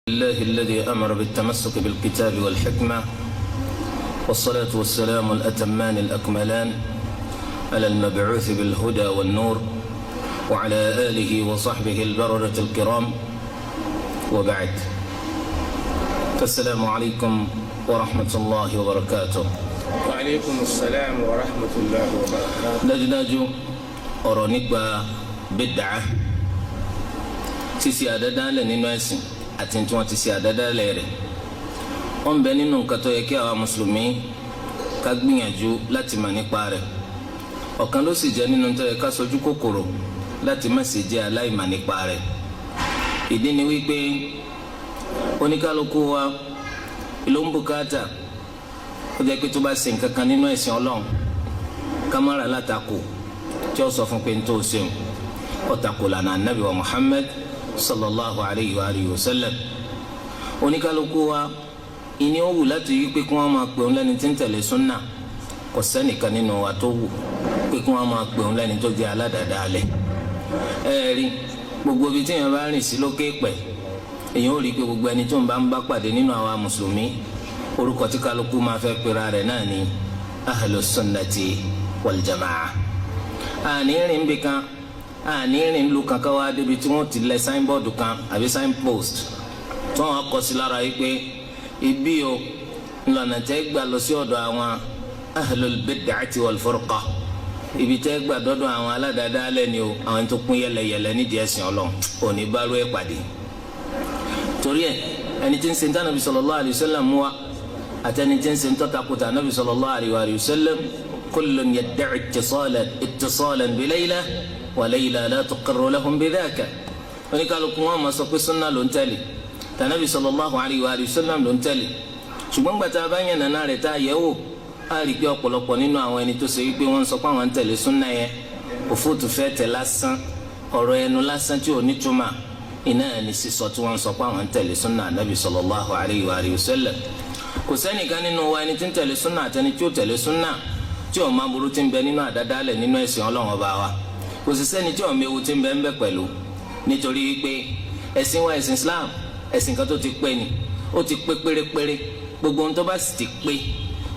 الله الذي أمر بالتمسك بالكتاب والحكمة والصلاة والسلام الأتمان الأكملان على المبعوث بالهدى والنور وعلى آله وصحبه البررة الكرام وبعد فالسلام عليكم ورحمة الله وبركاته. وعليكم السلام ورحمة الله وبركاته. dájúdájú ọ̀rọ̀ nípa bid'ah ṣíṣe àdádálẹ̀ nínú ẹ̀sìn àti tí wọ́n ti ṣe àdádálẹ̀ rẹ̀ ó ń bẹ nínú nǹkan tó yẹ kí àwa mùsùlùmí ká gbìyànjú láti mọ̀ nípa rẹ̀. ọ̀kan ló sì jẹ́ nínú tó yẹ ká sojú kòkòrò láti má ṣe jẹ́ aláìmọ̀ nípa rẹ̀. ìdí ni wípé oníkálukú wa ló ń bùkátà ó jẹ́ pé tó bá ṣe nǹkan kan nínú ẹ̀sìn Ọlọ́run kámárà látakò tí ó sọ fún pé n tó ṣeun ó takò lànà Ànábì wa Muhammad sallallahu alayhi wa alihi wa sallam. oníkálukú wa ìní ó wù láti yí pé kí wọ́n máa pè òun lẹ́ni tí ń tẹ̀lé súnà kò sẹ́nìkan nínú wa tó wù pé kí wọ́n máa pè òun lẹ́ni tó jẹ́ aládàádáalẹ̀. rí gbogbo ibi tí èèyàn bá rìn sí lókè pẹ̀ èèyàn ó rí i pé gbogbo ẹni tó ń bá pàdé nínú àwa mùsùlùmí orúkọ tí kálukú máa fẹ́ pera rẹ̀ náà ni ahlus sunnati wal jamaa. àní rìn bí kan àní rìn lu kankan wá débi tí wọ́n ti lẹ̀ signboard kan àbí signpost tí wọ́n kọ sí lára yìí pé ibi o ńlànà tẹ́ gbà lọ sí ọ̀dọ̀ àwọn ahlul bid'ati wal furqa, ibi tẹ́ gbà dọ́dọ̀ àwọn aládàádáalẹ̀ ni o, àwọn tó kún yẹlẹyẹlẹ nídìí ẹ̀sìn Ọlọ́run òní bá rú ẹ̀ pàdé. torí ẹ̀ ẹni tí ń ṣe ń tánàbí sallallahu alayhi wa sallam mú wa àtẹni tí ń ṣe ń tọ́ta kúta nàbí sallallahu alayhi wa sallam kullun yadda'i ittisalan bi Layla wa Layla la tuqirru lahum bidhaka. oníkàlùkù wọn máa sọ pé sunna ló ń tẹ̀lé tànàbí sallallahu alayhi wa sallam ló ń tẹ̀lé, ṣùgbọ́n gbàtà abáyẹn nàná rẹ̀ tá a yẹ̀ wò á rí i pé ọ̀pọ̀lọpọ̀ nínú àwọn ẹni tó ṣe wípé wọ́n ń sọ pé àwọn ń tẹ̀lé sunna yẹn òfúùtù fẹ́ tẹ̀ lásán, ọ̀rọ̀ ẹnu lásán tí ò ní túmọ̀ iná ẹni sísọ tí wọ́n ń sọ pé àwọn ń tẹ̀lé sunna nàbí sallallahu alayhi wa sallam. kò sẹ́nìkan nínú wa ẹni tí ń tẹ̀lé súnà àtẹni tí ó tẹ̀lé súnà tí ó máa burú tí ń bẹ nínú àdádálẹ̀ nínú ẹ̀sìn Ọlọ́run ọba wa. kò sì sẹ́ni tí ó méwu tí ń bẹ ń bẹ pẹ̀lú, nítorí pé ẹ̀sìn wa ẹ̀sìn Islam ẹ̀sìn kan tó ti pé ni, ó ti pé pérépéré. gbogbo ohun tó bá sì ti pé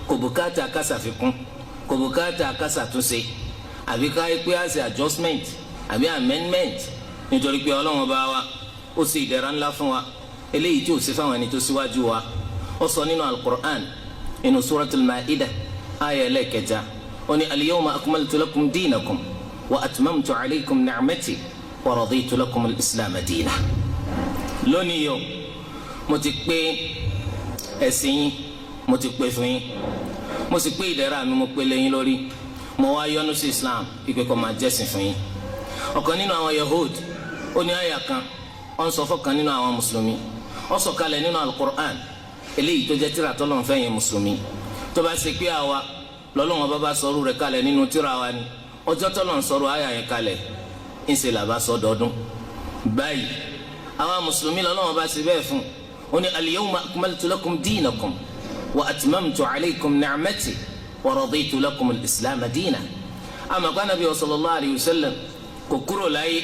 kò bùkátà ká ṣàfikún, kò bùkátà ká ṣàtúnṣe àbí ká pé á ṣe adjustment àbí amendment, nítorí pé Ọlọ́run ọba wa ó ṣe ìdẹ̀ra ńlá fún wa eléyìí tí ò sí fáwọn ẹni tó síwájú wa. ó sọ nínú al-Qur'an inú suratul Ma'idah aya ẹlẹ́kẹta ó ní al-yawma akmaltu lakum dinakum wa atmamtu alaykum ni'mati wa raditu lakum al-islam diina. lónìí yóò mo ti pé ẹ̀sìn yín, mo ti pé fún yín, mo sì pé ìdẹ̀ra mi mo pé lẹ́yìn lórí, mo wá yọ́nú sí Islam ìpè kó máa jẹ́sìn fún yín. ọ̀kan nínú àwọn Yahud ó ní aya kan ó ń sọ fọ́kan nínú àwọn mùsùlùmí, ó sọ kalẹ̀ nínú al-Qur'an eléyìí tó jẹ́ tírà tọ́lọ́run fẹ́ yẹn mùsùlùmí. tó bá ṣe pé àwa lọ́lọ́run bá bá sọ̀rọ̀ rẹ̀ kalẹ̀ nínú tírà wa ni ọjọ́ tọ́lọ́run sọ̀rọ̀ àyà yẹn kalẹ̀ ńṣe là bá sọ dọ́dún. báyìí àwa mùsùlùmí lọ́lọ́run bá ṣe bẹ́ẹ̀ fún, ó ní al-yawma akmaltu lakum dinakum wa atmamtu alaykum ni'mati wa raditu lakum al-islam diina. àmọ́ kó Ànábì sallallahu alayhi wa sallam kò kúrò láyé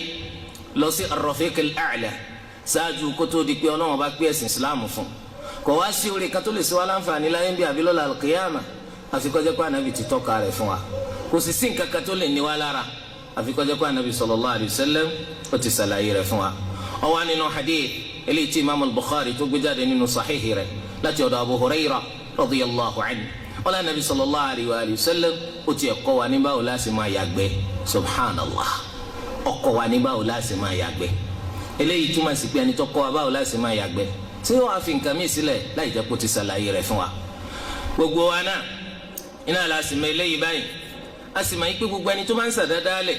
lọ sí ar-rafiq al-a'la ṣáájú kó tó di pé Ọlọ́run bá pé ẹ̀sìn Islam fún. kò wá sí orí kan tó lè ṣe wá láǹfààní láyé bí abilọ́lá al-qiyama àfi kó jẹ́ pé Ànábì ti tọ́ka rẹ̀ fún wa. kò sì sí nǹkan kan tó lè ní wa lára àfi kó jẹ́ pé Ànábì sallallahu alayhi wa sallam ó ti ṣàlàyé rẹ̀ fún wa. ó wà nínú hadith eléyìí tí Imam al-Bukhari tó gbé jáde nínú sahihi rẹ̀ láti ọ̀dọ̀ Abu Hurairah radiyallahu anhu. ó lá Ànábì sallallahu alayhi wa sallam ó ti kọ́ wa ní báwo la ṣe máa yàgbẹ́. subhanallah, ó kọ́ wa ní báwo la ṣe máa yàgbẹ́. eléyìí túmọ̀ sí pé ẹni tó kọ́ wa báwo la ṣe máa yàgbẹ́ tí wọ́n á fi nǹkan mí sílẹ̀ láì jẹ́ kó ti ṣàlàyé rẹ̀ fún wa. gbogbo wa náà iná la sì mọ eléyìí báyìí, a sì máa yí pé gbogbo ẹni tó máa ń ṣàdádálẹ̀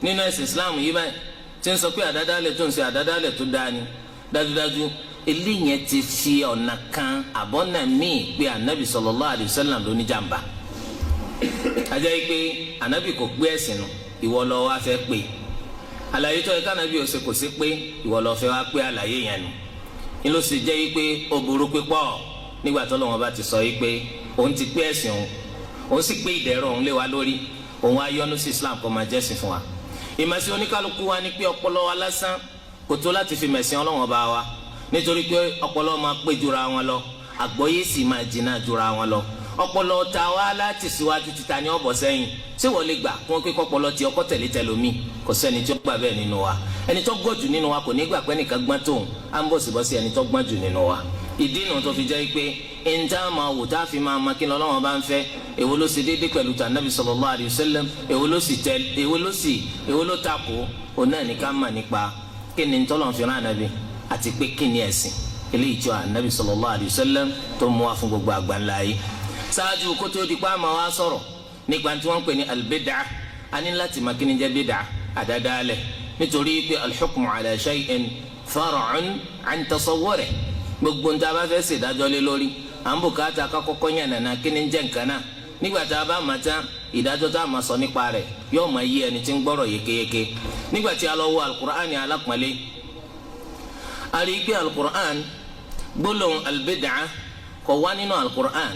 nínú ẹ̀sìn Islam yìí báyìí tí ń sọ pé àdádálẹ̀ tó ń ṣe àdádálẹ̀ tó dáa ni, dájúdájú eléyìí ti fi ọ̀nà kan àbọ̀nà míì pé Ànábì sallallahu alayhi wa sallam ló ní jàmbá. ajá yìí pé Ànábì kò gbé ẹ̀sìn nù, ìwọ lọ wá fẹ́ pé àlàyé tó yẹ k'Ànábì ó ṣe kò sí pé ìwọ lọ fẹ́ wá pé àlàyé yẹn nù. ní ló sì jẹ́ yìí pé ó burú pípọ̀ nígbà tó lọ́wọ́ bá ti sọ yìí pé òun ti pé ẹ̀sìn òun sì pé ìdẹ̀rọ̀ òun lé wa lórí, òun á yọ́nú sí Islam kó máa jẹ́sìn fún wa. ìmọ̀sí oníkálukú wa ní pé ọpọlọ wa lásán kò tó láti fi mẹ̀sìn Ọlọ́run bá wa, nítorí pé ọpọlọ máa pé jura wọn lọ àgbọ́yé sì máa jìnnà jura wọn lọ. ọpọlọ ta wá láti síwájú títa ní ọ̀bọ̀ sẹ́yìn ṣé wọ́n lè gbà kí wọ́n pé kọ́pọlọ tí ọkọ tẹ̀lé tẹlomi kò sẹ́ni tí ó gbà bẹ́ẹ̀ nínú wa. ẹni tó gbọ́ jù nínú wa kò ní gbà pé ẹnìkan gbọ́n tóun á ń bọ̀sibọ́sí ẹni tó gbọ́n jù nínú wa. ìdí nu tó fi jẹ́ pé ẹnìta máa wò tá a fi máa ma kí lọ́wọ́ bá ń fẹ́ èwo ló ṣe déédéé pẹ̀lú ta Nabi sallallahu alayhi wa sallam èwo ló takò òun náà ní ká mà nípa kí ni tọ́lọ̀ fi rán Ànábì àti pé kí ni ẹ̀sìn eléyìí tí Ànábì sallallahu alayhi wa sallam tó mú wa fún gbogbo àgbáńlá yìí. ṣáájú kótó di pa máa wá sọ̀rọ̀ nípa tí wọ́n ń pè ní albid'a a ní láti máa kí ni jẹ́ bid'a àdádálẹ̀ nítorí pé alḥukmu ala shay'in far'un an tasawwurihi gbogbo ń tá a bá fẹ́ ṣèdájọ́ lé lórí à ń bùkátà ká kọ́kọ́ yàn nàna kí ni jẹ́ nǹkan náà nígbà tá a bá máa tán ìdájọ́ tá a máa sọ nípa rẹ̀ yóò máa yí ẹni tí ń gbọ́rọ̀ yékéyéké. nígbà tí a lọ wo alukur'an alápọ̀nlé a rí i pé alukur'an gbólóhùn albid'a kò wá nínú alukur'an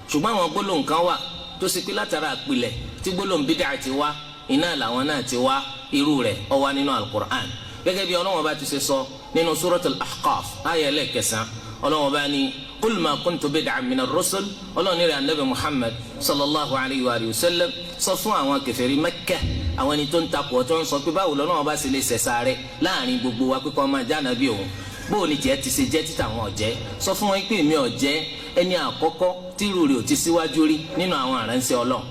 ṣùgbọ́n àwọn gbólóhùn kan wà tó sì pé látara àpilẹ̀ tí gbólóhùn bid'a ti wá iná làwọn náà ti wá irú rẹ̀ ó wá nínú alukur'an gẹ́gẹ́ bí Ọlọ́hun bá ti ṣe sọ nínú suratul ahqaf ayé ẹlẹ́kẹsàn Ọlọ́hun bá ní qul ma kuntu bid'an min ar-rusul Ọlọ́hun ní rẹ̀ anabi Muhammad sallallahu alayhi wa sallam sọ fún àwọn kèfèrí Mẹ́kà àwọn ẹni tó ń takò tó ń sọ pé báwo lọ́nà bá sì lè ṣẹ̀ṣà rẹ̀ láàrin gbogbo wa pé kó máa já nàbí òun bó o ní tiẹ̀ ti ṣe jẹ́ títà àwọn ọ̀jẹ́ sọ fún wọn pé mi ọ̀jẹ́ ẹni àkọ́kọ́ tírú rẹ̀ ò ti síwájú rí nínú àwọn àránṣẹ́ Ọlọ́run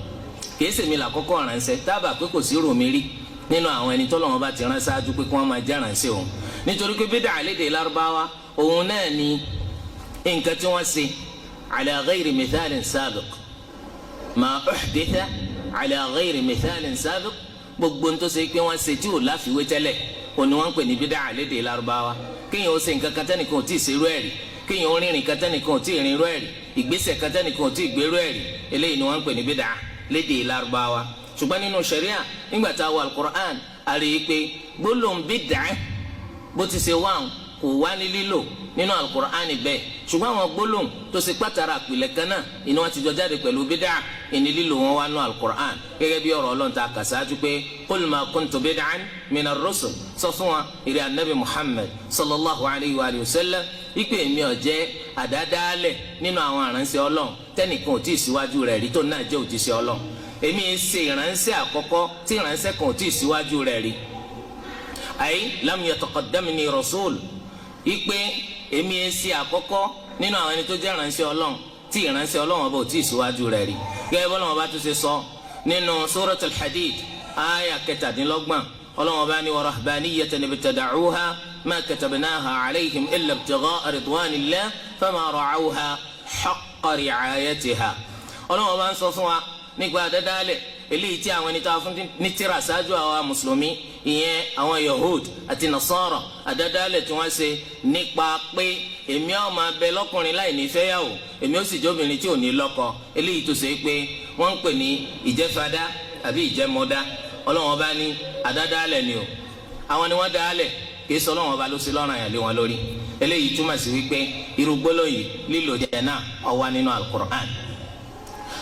kìí ṣèmi làkọ́kọ́ àránṣẹ́ dábàá pé kò sí ròmí rí nínú àwọn ẹni tọ́lọ́run bá ti rán ṣáájú pé kí wọ́n máa já àránṣẹ́ òun nítorí pé bídà lédè Lárúbáwá òun náà ni nǹkan tí wọ́n ṣe ala ghayri mithalin sabiq ma uhditha ala ghayri mithalin sabiq gbogbo ń tó ṣe pé wọ́n ṣe tí ò láfiwé tẹ́lẹ̀ òní wọ́n ń pè ní bídà lédè Lárúbáwá kéèyàn ó ṣe nǹkan kan tẹ́nìkan ò tí ì ṣerú ẹ̀ rí kéèyàn ó rìnrìn kan tẹ́nìkan ò tí ì rìnrú ẹ̀ rí ìgbésẹ̀ kan tẹ́nìkan ò tí ì gbérú ẹ̀ rí eléyìí ni wọ́n ń pè ní bídà lédè Lárúbáwá ṣùgbọ́n nínú ṣẹ̀ríà nígbà tá a wọ alukur'an a rí i pé gbólóhùn bídà bó ti ṣe wá kò wá ní lílò nínú alukur'an bẹ́ẹ̀ ṣùgbọ́n àwọn gbólóhùn tó ṣe pàtàkì àpilẹ̀ kan náà inú wọn ti jọ jáde pẹ̀lú bídà ìní lílò wọn wá nínú alukur'an gẹ́gẹ́ bí ọ̀rọ̀ Ọlọ́run ta kà sáájú pé qul ma kuntu bid'an min ar-rusul sọ fún wa ìrẹ anabi Muhammad sallallahu alayhi wa sallam ipe èmi ò jẹ́ àdádálẹ̀ nínú àwọn aránṣẹ́ Ọlọ́run tẹ́nìkan ò tí ì síwájú rẹ̀ rí tó náà jẹ́ òjíṣẹ́ Ọlọ́run èmi ṣe ìránṣẹ́ àkọ́kọ́ tí ìránṣẹ́ kan ò tí ì síwájú rẹ̀ rí ay lam yataqaddamni rasul ipe èmi ṣe àkọ́kọ́ nínú àwọn ẹni tó jẹ́ ìránṣẹ́ Ọlọ́run tí ìránṣẹ́ Ọlọ́run ọba ò tí ì síwájú rẹ̀ rí gẹ́gẹ́ bọ́lá wọn bá tún ṣe sọ nínú suratul hadid aya 17 Ọlọ́run ọba ní wa rahbaniyatan ibtada'uha ma katabnaha alayhim illa ibtigha'a ridwanillah fama ra'awha haqqa ri'ayatiha Ọlọ́run ọba ń sọ fún wa nígbà àdádálẹ̀ eléyìí tí àwọn ẹni tó fún ní tírà ṣáájú àwa mùsùlùmí ìyẹn àwọn Yahud àti Nasara àdádálẹ̀ tí wọ́n ṣe nípa pé èmi ó máa bẹ lọ́kùnrin láì ní fẹ́yàwó èmi ó sì jẹ́ obìnrin tí ò ní lọ́kọ eléyìí tó ṣe pé wọ́n ń pè ní ìjẹ́fadá àbí ìjẹ́mọ́dá Ọlọ́run ọba ní àdádálẹ̀ ni o àwọn ni wọ́n dálẹ̀ kìí sọ Ọlọ́run ọba ló ṣe lọ́ràn yà lé wọn lórí eléyìí túmọ̀ sí wípé irú gbólóyìn lílo jẹ́ náà ó wà nínú Al-Qur'an.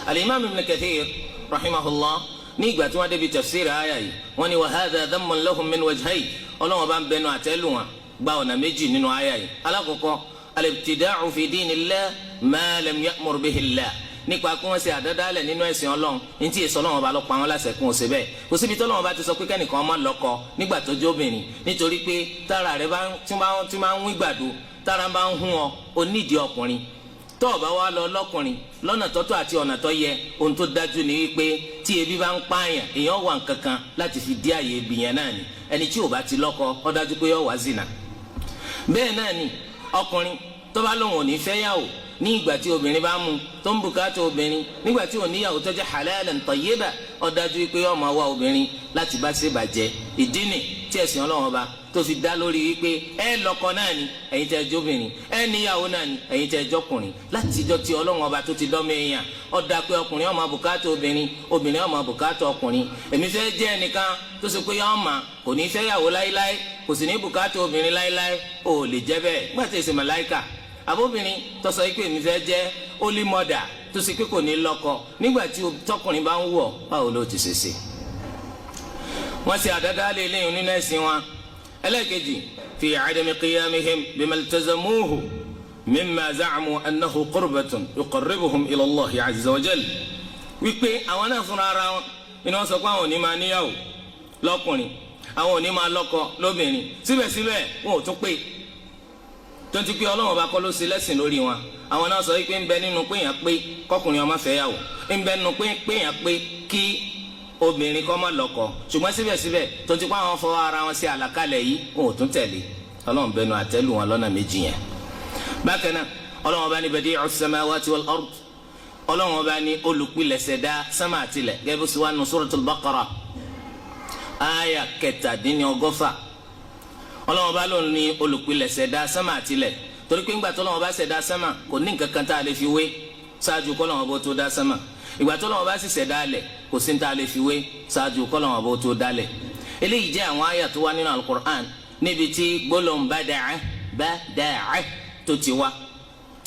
Al-Imam Ibn Kathir rahimahullah ní ìgbà tí wọ́n débi tafsir àyà yìí wọ́n ní wa hadha dhammun lahum min wajhayn Ọlọ́run bá ń bẹnu àtẹ́lù wọn gba ọ̀nà méjì nínú àyà yìí alákọ̀ọ́kọ́ al-ibtida'u fi dinillah ma lam ya'mur bihi Allah nípa kí wọ́n ṣe àdádálẹ̀ nínú ẹ̀sìn Ọlọ́run ní tí èso Ọlọ́run bá lọ pa wọn láṣẹ kún ọ̀sẹ̀ bẹ́ẹ̀ kò síbi tí Ọlọ́run bá ti sọ pé kẹ́nìkan má lọ́kọ nígbà tó jẹ́ obìnrin nítorí pé tára rẹ̀ tí máa ń wí gbàdo tára bá ń hún ọ onídìí ọkùnrin tó o bá wá lọ lọ́kùnrin lọ́nà tọ́tọ́ àti ọ̀nà tó yẹ ohun tó dájú ni wípé tí ebi bá ń pààyàn èèyàn wà nǹkankan láti fi dí àyè ebi yẹn náà ni ẹni tí ò bá ti lọ́kọ ó dájú pé yóò wá zina. bẹ́ẹ̀ náà ni ọkùnrin tó bá lóun ò ní fẹ́ yàwó ní ìgbà tí obìnrin bá mú tó ń bùkátà obìnrin nígbà tí ò níyàwó tó jẹ́ halalan tayyiba ó dájú pé yóò máa wá obìnrin láti bá ṣe bàjẹ́ ìdí nì tí ẹ̀sìn Ọlọ́run ọba tó fi dá lórí wípé ẹ lọ́kọ náà ni ẹ̀yin tẹ́ jẹ́ obìnrin ẹ níyàwó náà ni ẹ̀yin tẹ́ jẹ́ ọkùnrin láti jọ tí Ọlọ́run ọba tó ti dọ́mọ èèyàn ó dá pé ọkùnrin ó máa bùkátà obìnrin obìnrin ó máa bùkátà ọkùnrin èmi fẹ́ jẹ́ ẹnìkan tó ṣe pé yọ́ọ́ mà kò ní fẹ́ yàwó láíláí kò sì ní bùkátà obìnrin láíláí ò lè jẹ́ bẹ́ẹ̀ nígbà tí èsì màláíkà àbóbìnrin tó sọ pé èmi fẹ́ jẹ́ holy mother tó ṣe pé kò ní lọ́kọ nígbà tí tọkùnrin bá ń wù ọ́ báwo ló ti ṣe ṣe wọ́n ṣe àdádálẹ̀ eléyìí nínú ẹ̀sìn wọn ẹlẹ́ẹ̀kejì في عدم قيامهم بما التزموه مما زعموا أنه قربة يقربهم إلى الله عز وجل. wípé àwọn náà fúnra ara wọn iná sọ pé àwọn ò ní máa níyàwó lọ́kùnrin àwọn ò ní máa lọ́kọ lóbìnrin síbẹ̀síbẹ̀ wọn ò tún pé tó ti pé Ọlọ́run bá kọ́ ló ṣe lẹ́sìn lórí wọn. àwọn náà sọ wípé ń bẹ nínú pé èèyàn pé kọkùnrin ó má fẹ́ yàwó, ń bẹ nínú pé èèyàn pé kí obìnrin kó má lọ́kọ, ṣùgbọ́n síbẹ̀síbẹ̀ tó ti pé àwọn fọwọ́ ara wọn ṣe àlàkalẹ̀ yìí wọn ò tún tẹ̀lé. Ọlọ́run bẹnu àtẹ́lù wọn lọ́nà méjì yẹn. bákan náà Ọlọ́run bá ní badi'u samawati wal ard, Ọlọ́run bá ní olùpilẹ̀ṣẹ̀ dá sánmà àtilẹ̀ gẹ́gẹ́ bó ṣe wà nínú suratul Baqara àyà 17. Ọlọ́run bá lóun ní olùpilẹ̀ṣẹ̀ dá sánmà àtilẹ̀ torí pé ńgbà tó Ọlọ́run bá ṣẹ̀dá sánmà kò ní nǹkan kan tá a lè fi wé ṣáájú k'Ọlọ́run bó tó dá sánmà. ìgbà tó Ọlọ́run bá sì ṣẹ̀dá alẹ̀ kò sí ní tá a lè fi wé ṣáájú k'Ọlọ́run bó tó dálẹ̀. eléyìí jẹ́ àwọn àyà tó wà nínú al-Qur'an níbi tí gbólóhùn bada'a tó ti wá.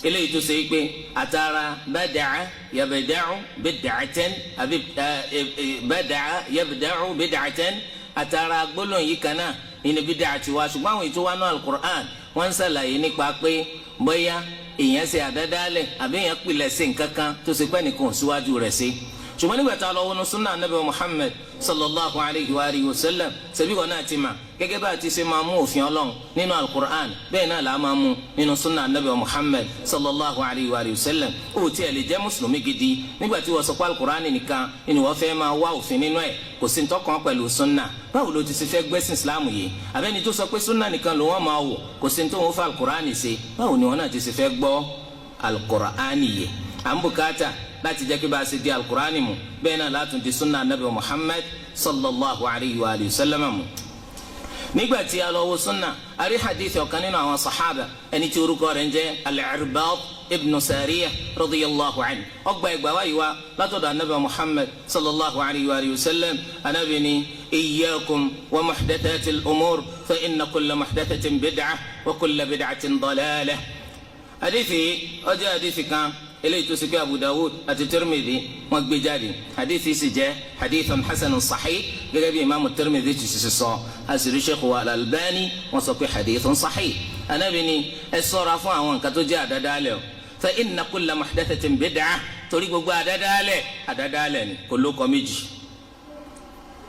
eléyìí tó ṣe é pé àtàrà bada'a yabda'u bid'atan àbí bada'a yabda'u bid'atan àtàrà gbólóhùn yìí kan náà ìní bid'a ti wá. ṣùgbọ́n àwọn ètò wa náà al-Qur'an wọ́n ń ṣàlàyé nípa pé bóyá èèyàn ṣe àdádálẹ̀ àbí èèyàn pilẹ̀ ṣe nǹkan kan tó ṣe pé nìkan síwájú rẹ̀ ṣe. ṣùgbọ́n nígbà tá a lọ wọnú sunna anabi Muhammad sallallahu alayhi wa alihi wa sallam ṣebí wọn náà ti mà gẹ́gẹ́ bá a ti ṣe máa mú òfin Ọlọ́run nínú al-Qur'an bẹ́ẹ̀ náà là á máa mú nínú sunna anabi Muhammad sallallahu alayhi wa alihi wa sallam. ó tiẹ̀ lè jẹ́ mùsùlùmí gidi nígbà tí wọ́n sọ pé al-Qur'an nìkan ni wọ́n fẹ́ máa wá òfin nínú ẹ̀ kò sí ntọ́kàn pẹ̀lú sunna. báwo ló ti ṣe fẹ́ gbẹ́sìn islam yìí? àbẹ́ni tó sọ pé sunna nìkan ló wọ́n máa wò kò sí ntọ́ wọn fẹ́ al-Qur'an ṣe, báwo ni wọn náà ti ṣe fẹ́ gbọ́ al-Qur'an yìí? à ń bùkátà láti jẹ́ kí bá a ṣe di al-Qur'an mu bẹ́ẹ̀ náà látún di sunna anabi Muhammad sallallahu alayhi wa sallam mu. nígbà tí a lọ wo sunna a rí hadithi ọ̀kan nínú àwọn sahaba ẹni tí orúkọ rẹ̀ ń jẹ́ al-Irbad ibn Sariyah radiyallahu anhu. ọgbà ìgbà wáyé wa látọ̀dọ̀ anabi Muhammad sallallahu alayhi wa sallam. anabi ni iyyakum wa muhdathati al-umur fa inna kulla muhdathatin bid'ah wa kulla bid'atin dalalah. hadithi ó jẹ́ hadithi kan eléyìí tó sì pé Abu Dawud àti Tirmidhi wọ́n gbé jáde. hadithi sì jẹ́ hadithun hasanun sahih gẹ́gẹ́ bí imaamu Tirmidhi ti sì sọ. asiri Sheikh wa al-Albani wọ́n sọ pé hadithun sahih. anabi ni ẹ ṣọ́ra fún àwọn nǹkan tó jẹ́ àdádálẹ̀ o. fa inna kulla muhdathatin bid'ah, torí gbogbo àdádálẹ̀ ni kò ló kọ méjì.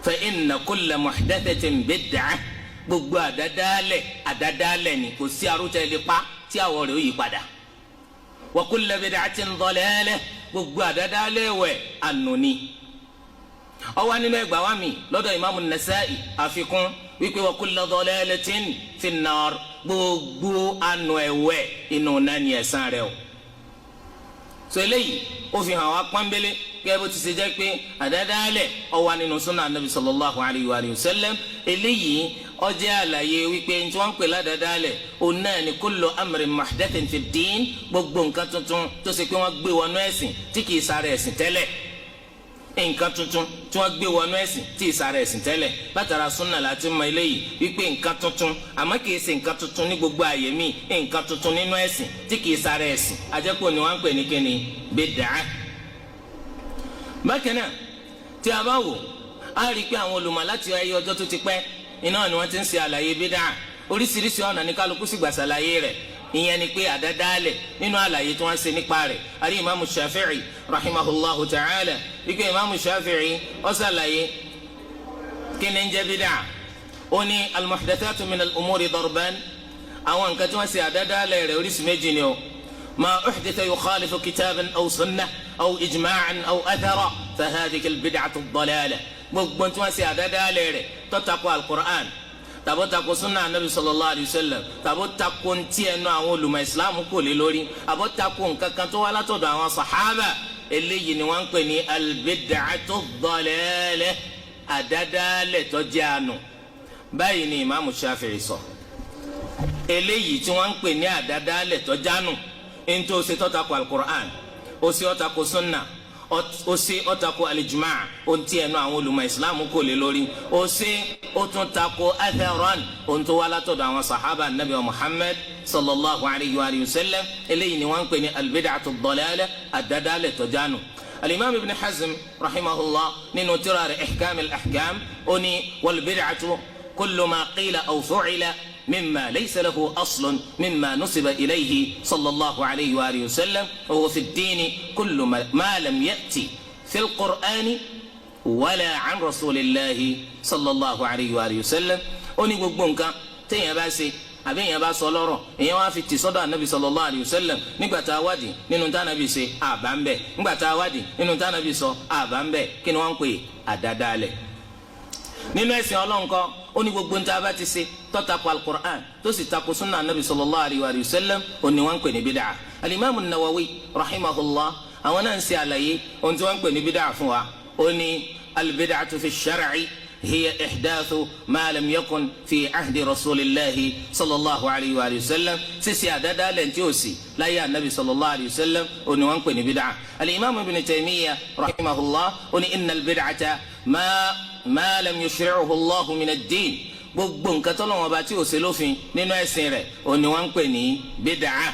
fa inna kulla muhdathatin bid'ah, gbogbo àdádálẹ̀ ni kò sí arúgbó ẹlẹ́ pa tí àwọ̀ rẹ̀ ó yí padà. wa kullu bid'atin dalalah, gbogbo àdádálẹ̀ wẹ̀ ànúni. ó wà nínú ẹgbàá wa mi lọ́dọ̀ imaamu Nasa'i àfikún wípé wa kullu dalalatin fin nar, gbogbo ànú ẹ̀wẹ̀ inú náà ni ẹ̀san rẹ̀ o. so eléyìí ó fi hàn wá pọ́nbélé gẹ́gẹ́ bó ti ṣe jẹ́ pé àdádálẹ̀ ó wà nínú sunna anabi sallallahu alayhi wa sallam. eléyìí ó jẹ́ àlàyé wípé tí wọ́n ń pè ládàádálẹ̀ òun náà ni kullu amrin muhdathin fi ddin, gbogbo nǹkan tuntun tó ṣe pé wọ́n gbé wọnú ẹ̀sìn tí kì í sára ẹ̀sìn tẹ́lẹ̀. nǹkan tuntun tí wọ́n gbé wọnú ẹ̀sìn tí kì í sára ẹ̀sìn tẹ́lẹ̀. látara sunna láti mọ eléyìí wípé nǹkan tuntun àmọ́ kì í ṣe nǹkan tuntun ní gbogbo àyè mi, nǹkan tuntun nínú ẹ̀sìn tí kì í sára ẹ̀sìn àjẹpọ̀ ni wọ́n ń pè ní kíni bid'ah. bákan náà tí a bá wò á rí i pé àwọn olùmọ̀ láti ayé ọjọ́ tó ti pẹ́ iná ni wọ́n ti ń ṣe àlàyé bídà oríṣiríṣi ọ̀nà ní kálukú sì gbà ṣàlàyé rẹ̀. ìyẹn ni pé àdádálẹ̀ nínú àlàyé tí wọ́n ṣe nípa rẹ̀. àrí imaamu Shafi'i rahimahullahu ta'ala wípé imaamu Shafi'i ó ṣàlàyé kí ni ń jẹ́ bídà. ó ní al-muhdathatu min al-umuri darban, àwọn nǹkan tí wọ́n ṣe àdádálẹ̀ rẹ̀ oríṣi méjì ni o. ma uhditha yukhalifu kitaban aw sunnah aw ijma'an aw athara fa hadhihi al-bid'atu ad-dalalah, gbogbo tí wọ́n ṣe àdádálẹ̀ rẹ̀ tó tako al-Qur'an tàbó tako sunna anabi sallallahu alayhi wa sallam tàbó tako ntí ẹnu àwọn olùmọ̀ ìsìlámù kò lè lórí àbó tako nǹkan kan tó wá látọ̀dọ̀ àwọn sàhábà, eléyìí ni wọ́n ń pè ní al-bid'atu ad-dalalah, àdádálẹ̀ tó jẹ́ àánú. báyìí ni imaamu Shafi'i sọ. eléyìí tí wọ́n ń pè ní àdádálẹ̀ tó jẹ́ àánú ẹni tó ṣe tó tako al-Qur'an ó ṣe ó tako sunna ó ṣe ó tako al-ijma' ohun tí ẹnu àwọn olùmọ̀ ìsìlámù kò lè lórí, ó ṣe ó tún tako atharan ohun tó wá látọ̀dọ̀ àwọn sàhábà nabi Muhammad sallallahu alayhi wa sallam. eléyìí ni wọ́n ń pè ní al-bid'atu ad-dalalah, àdádálẹ̀ tó jánu. al-imam ibn Hazm rahimahullah nínú tírà rẹ̀ ihkam al-ahkam ó ní wal-bid'atu kullu ma qila aw fu'ila مما ليس له أصل مما نسب إليه صلى الله عليه وآله وسلم وهو في الدين كل ما لم يأتي في القرآن ولا عن رسول الله صلى الله عليه وآله وسلم أني بقبونك تيا باسي àbí èèyàn bá sọ lọ́rọ̀ èèyàn wá fi tì sọ́dọ̀ anabi sallallahu alayhi wa sallam nígbà tá a wádìí nínú tá anabi ṣe àbá ń bẹ̀ nígbà tá a wádìí nínú tá anabi sọ àbá ń bẹ̀ kí ni wọ́n ń pè àdádálẹ̀. nínú ẹ̀sìn ọlọ́nkọ́ ó ní gbogbo níta bá ti ṣe tó tako alukur'an tó sì tako sunna anabi sallallahu alayhi wa sallam ó ní wọ́n ń pè ní bid'a. alimami nawawi rahimahullah àwọn náà ń ṣe àlàyé ohun tí wọ́n ń pè ní bid'a fún wa ó ní albid'atu fi shar'i هي إحداث ما لم يكن في عهد رسول الله صلى الله عليه وآله وسلم سيسي عددا لنتيوسي لا يا النبي صلى الله عليه وسلم ونوانكني بدعة. الإمام ابن تيمية رحمه الله إن البدعة ما لم يشرعه الله من الدين gbogbo nǹkan tó lọ́wọ́ bá tí o ṣe lófin nínú ẹ̀sìn rẹ̀ òní wọ́n ń pè ní bid'ah.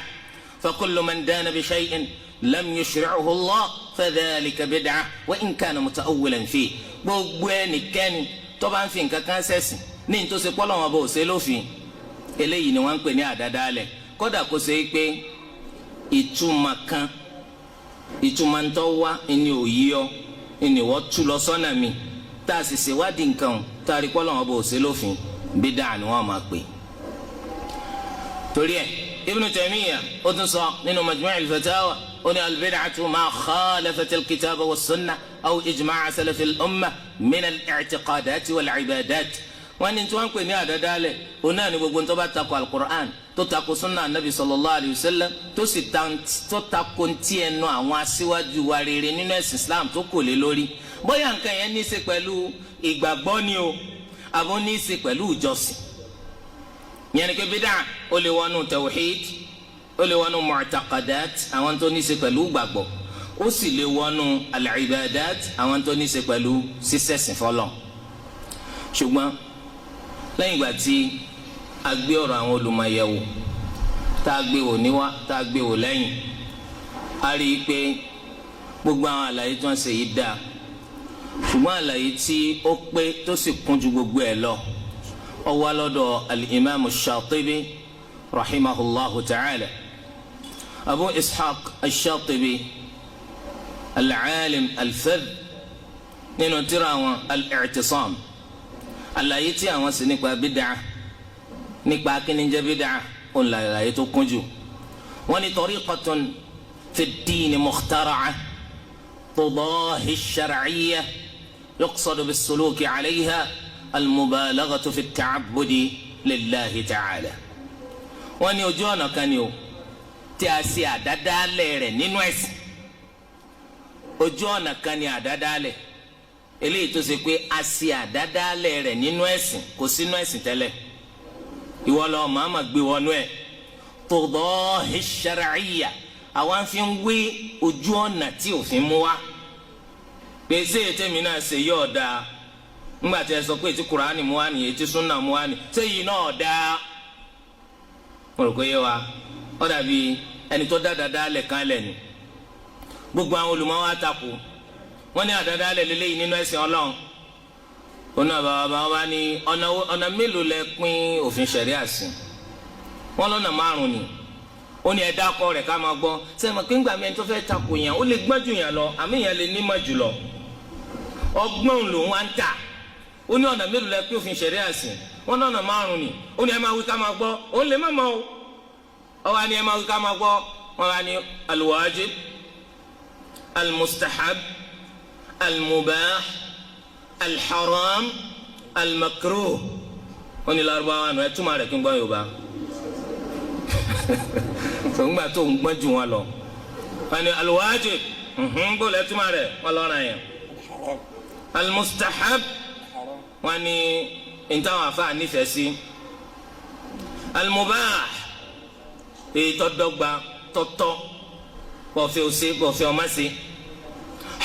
فكل من دان بشيء لم يشرعه الله فذلك بدعة وإن كان متأولا فيه. gbogbo ẹnikẹ́ni tó bá ń fi nǹkan kan ṣẹ̀sìn ní ní tó ṣe pọ́ lọ́wọ́ bá ò ṣe lófin eléyìí ni wọ́n ń pè ní àdádálẹ̀. kódà kó ṣe pé ìtumọ̀ kan ìtumọ̀ ń tọ́ wá ẹni òyì ọ́ ẹni wọ́n tú lọ sọ́nà mi tá a sì ṣèwádìí nǹkan tá a rí pọ́ lọ́wọ́ bá ò ṣe lófin bídà ni wọ́n máa pè. torí ẹ̀ Ibn Taymiyyah ó tún sọ nínú Majmu' al-Fatawa ó ní al-bid'atu ma khalafat al-kitab wa as-sunnah aw ijma' salaf al-ummah min al-i'tiqadat wal-ibadat. wọ́n ní tí wọ́n ń pè ní àdádálẹ̀ òun náà ní gbogbo tó bá tako al-Qur'an tó tako sunna anabi sallallahu alayhi wa sallam tó sì tó tako ti ẹnu àwọn aṣíwájú wa rere nínú ẹ̀sìn Islam tó kò lé lórí. bóyá nǹkan yẹn ní í ṣe pẹ̀lú ìgbàgbọ́ ni o àbó ní í ṣe pẹ̀lú ìjọsìn. yẹn ni pé bídà ó lè wọnú tawhid ó lè wọnú mu'taqadat àwọn tó ní í ṣe pẹ̀lú gbàgbọ́ ó sì lè wọnú al-ibadat àwọn tó ní í ṣe pẹ̀lú sísẹ̀sìn fọlọ́. ṣùgbọ́n lẹ́yìn ìgbà tí a gbé ọ̀rọ̀ àwọn olùmọ̀yẹ̀wò tá a gbé wò níwá tá a gbé wò lẹ́yìn a rí i pé gbogbo àwọn àlàyé tó ń ṣe yìí dáa ṣùgbọ́n àlàyé tí ó pé tó sì kún ju gbogbo ẹ̀ lọ ó wá lọ́dọ̀ al-imam ash-Shatibi rahimahullahu ta'ala. abu ishaq ash-Shatibi al-alim al-fadh nínú tírà àwọn al-i'tisam àlàyé tí àwọn sì nípa bid'ah nípa kíníjẹ́ bid'ah òun làlàyé tó kún jù. wọ́n ní tariqatun fi ad-din mukhtara'ah tudahi ash-shar'iyyah yuqsadu bis-suluki 'alayha al-mubalaghatu fi at-ta'abbudi lillahi ta'ala. wọ́n ní ojú ọ̀nà kan ni o tí a ṣe àdádálẹ̀ rẹ̀ nínú ẹ̀sìn. ojú ọ̀nà kan ni àdádálẹ̀ eléyìí tó ṣe pé a ṣe àdádálẹ̀ rẹ̀ nínú ẹ̀sìn kò sínú ẹ̀sìn tẹ́lẹ̀ ìwọ lọ màmá gbé wọnú ẹ̀ tudahi ash-shar'iyyah àwọn fi ń wé ojú ọ̀nà tí òfin mú wá pèsè tèmi náà ṣe yóò dáa ńgbà tí ẹ sọ pé tí Kùránì mú wá nìyẹn tí súnà mú wá nìyẹn sẹ́yìn náà dáa. mo rò pé yé wa ó dàbí ẹni tó dáadáa lẹ̀ kan lẹ̀ ni gbogbo àwọn olùmọ̀ wa takò wọ́n ní àdáadáa lẹ̀ lélẹ́yìn nínú ẹ̀sìn Ọlọ́run. ọ̀nà bàbá wa ní ọ̀nà mélòó lẹ pín òfin ṣẹ̀ríà sí wọ́n lọ́nà márùn-ún ni ó ní ẹ̀dá akọ rẹ̀ ká máa gbọ́ sẹ́yìn mọ̀ pé ńgbà mi ẹni tó fẹ́ takò yẹn ó lè gbọ́n jù yẹn lọ àmì yẹn lè nímọ̀ jù lọ ọgbọ́n lòun wá ń tà ó ní ọ̀nà mélòó lẹ pín òfin ṣẹ̀ríà sí wọ́n lọ́nà márùn-ún ni ó ní ẹ máa wí ká máa gbọ́ ó lè má mọ̀ o ọ wá ní ẹ máa wí ká máa gbọ́ wọ́n wá ní al-wajib al-mustahab al-mubah al-haram al-makruh wọ́n ní Lárúbáwá nù ẹ túmọ̀ rẹ̀ kí n gbọ́ Yorùbá sọ̀ngbà tó ń gbọ́n jù wọn lọ wọ́n ní al-wajib bó lẹ́ túmọ̀ rẹ̀ wọ́n lọ́ra yẹn al-mustahab wọ́n ní ntàwọn afa nífẹ̀ẹ́ sí al-mubah èyí tó dọ́gba tọ́tọ́ bọ̀fẹ́ òsè bọ̀fẹ́ ọmọ sí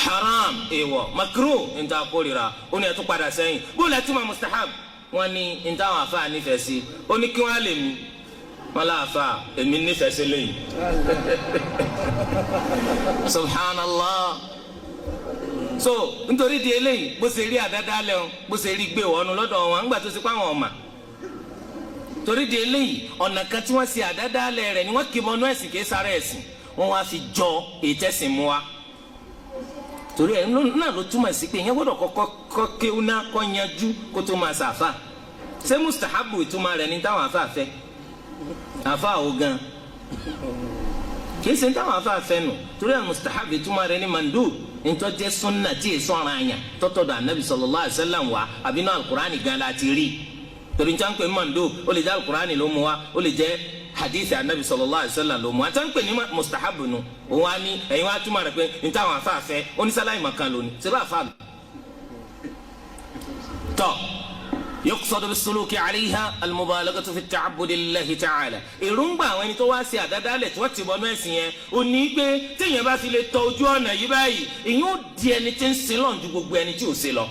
haram èèwọ̀ makruh ntà kórìíra ó ní ẹtú padà sẹ́yìn bó lẹ́ túmọ̀ mustahab wọ́n ní ntàwọn afa nífẹ̀ẹ́ sí ó ní kí wọ́n á lè mú wọn láàfà èmi nífẹ̀ẹ́ sí lẹ́yìn subhanallah. so nítorí di eléyìí bó ṣe rí àdáda lẹ́wọ̀n bó ṣe rí gbé wọnú lọ́dọ̀ wọn ńgbà tó ṣe pé àwọn ọ̀mà torí di eléyìí ọ̀nà kan tí wọ́n ṣe àdádálẹ̀ rẹ̀ ni wọ́n kì í bọ́nú ẹ̀sìn kì í sára ẹ̀sìn wọ́n wá fi jọ ìtẹ̀sìn mu wa torí ẹ̀ náà ló túmọ̀ sí pé ìyẹn gbọ́dọ̀ kọ́kọ́ kéwú náà kọ́ yanjú kó tó máa ṣàfà ṣé mustahabu ìtumọ̀ rẹ̀ ní táwọn àfà fẹ́ àfà ò gan kì í ṣe táwọn àfà fẹ́ nù torí ẹ̀ mustahabu ìtumọ̀ rẹ̀ ní mandub ntọ́jẹ́ sunna tí èso ọ̀ràn àyàn tọ́tọ̀dọ̀ anabi sallallahu alaihi wasallam wa àbínú alukur'ani gan la ti rí torí njẹ́ à ń pè mandub ó lè jẹ́ alukur'ani ló mu wa ó lè jẹ́ hadith anabi sallallahu alaihi wasallam ló mu wa tí wọ́n ń pè ní mustahabu nu òun wa ní ẹ̀yin wa túmọ̀ rẹ̀ pé ní táwọn afa fẹ́ onísàlàyé màkàn lónìí ṣé bá afa lò. tọ́ yuqsadu bis-suluki 'alayha al-mubalaghatu fi at-ta'abbudi lillahi ta'ala èròǹgbà àwọn ẹni tó wá sí àdádálẹ̀ tí wọ́n ti bọ́nú ẹ̀sìn yẹn ò ní pé téèyàn bá fi lè tọ ojú ọ̀nà yìí báyìí èyàn ó di ẹni tí ń sin lọ́n ju gbogbo ẹni tí ò ṣe lọ.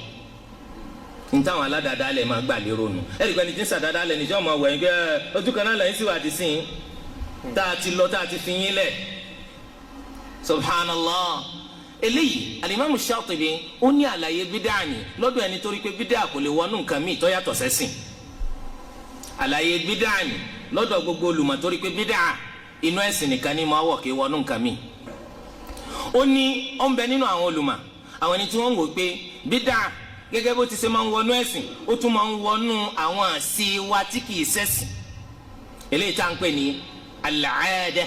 ní táwọn aládàádálẹ̀ máa gbà lérò nù ẹ̀rí pé ẹni tí ń sàdádálẹ̀ níjọ́ ọmọ wẹ̀ ẹ́ ojú kan náà lẹ́yìn síwájú sí i tá a ti lọ tá a ti fi yín lẹ̀ subhanallah eléyìí alimami Shatibi ó ní àlàyé bídà ni lọ́dọ̀ ẹni torí pé bídà kò lè wọnú nǹkan míì tó yàtọ̀ sẹ́sìn àlàyé bídà ni lọ́dọ̀ gbogbo olùmọ̀ torí pé bídà inú ẹ̀sìn nìkan ni máa wọ̀ kí wọnú nǹkan míì ó ní ó ń bẹ nínú àwọn olùmọ̀ àwọn ẹni tí wọ́n ń wò pé bídà gẹ́gẹ́ bó ti ṣe máa ń wọnú ẹ̀sìn ó tún máa ń wọnú àwọn àṣì wa tí kì í ṣẹ̀sìn eléyìí tá à ń pè ní al-aada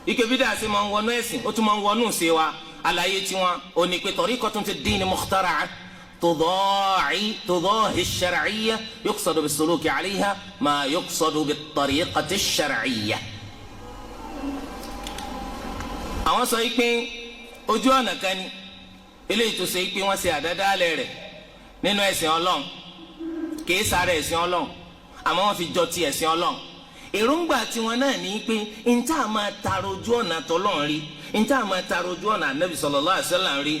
ike bídà ṣe máa ń wọnú ẹ̀sìn ó tún máa ń wọnú ṣe wa àlàyé tiwọn ò ní pé tariqatun fi ad-din mukhtara'a tudahi ash-shar'iyya yuqsadu bis-suluki 'alayha ma yuqsadu bit-tariqati ash-shar'iyya. àwọn sọ pé ojú ọ̀nà kan ni eléyìí tó ṣe pé wọ́n ṣe àdádálẹ̀ rẹ̀ nínú ẹ̀sìn Ọlọ́run kìí sára ẹ̀sìn Ọlọ́run àmọ́ wọ́n fi jọ ti ẹ̀sìn Ọlọ́run èròǹgbà tiwọn náà ní pé níta máa tara ojú ọ̀nà tọ́lọ́run rí níta máa tara ojú ọ̀nà Ànábì sallallahu alaihi wasallam rí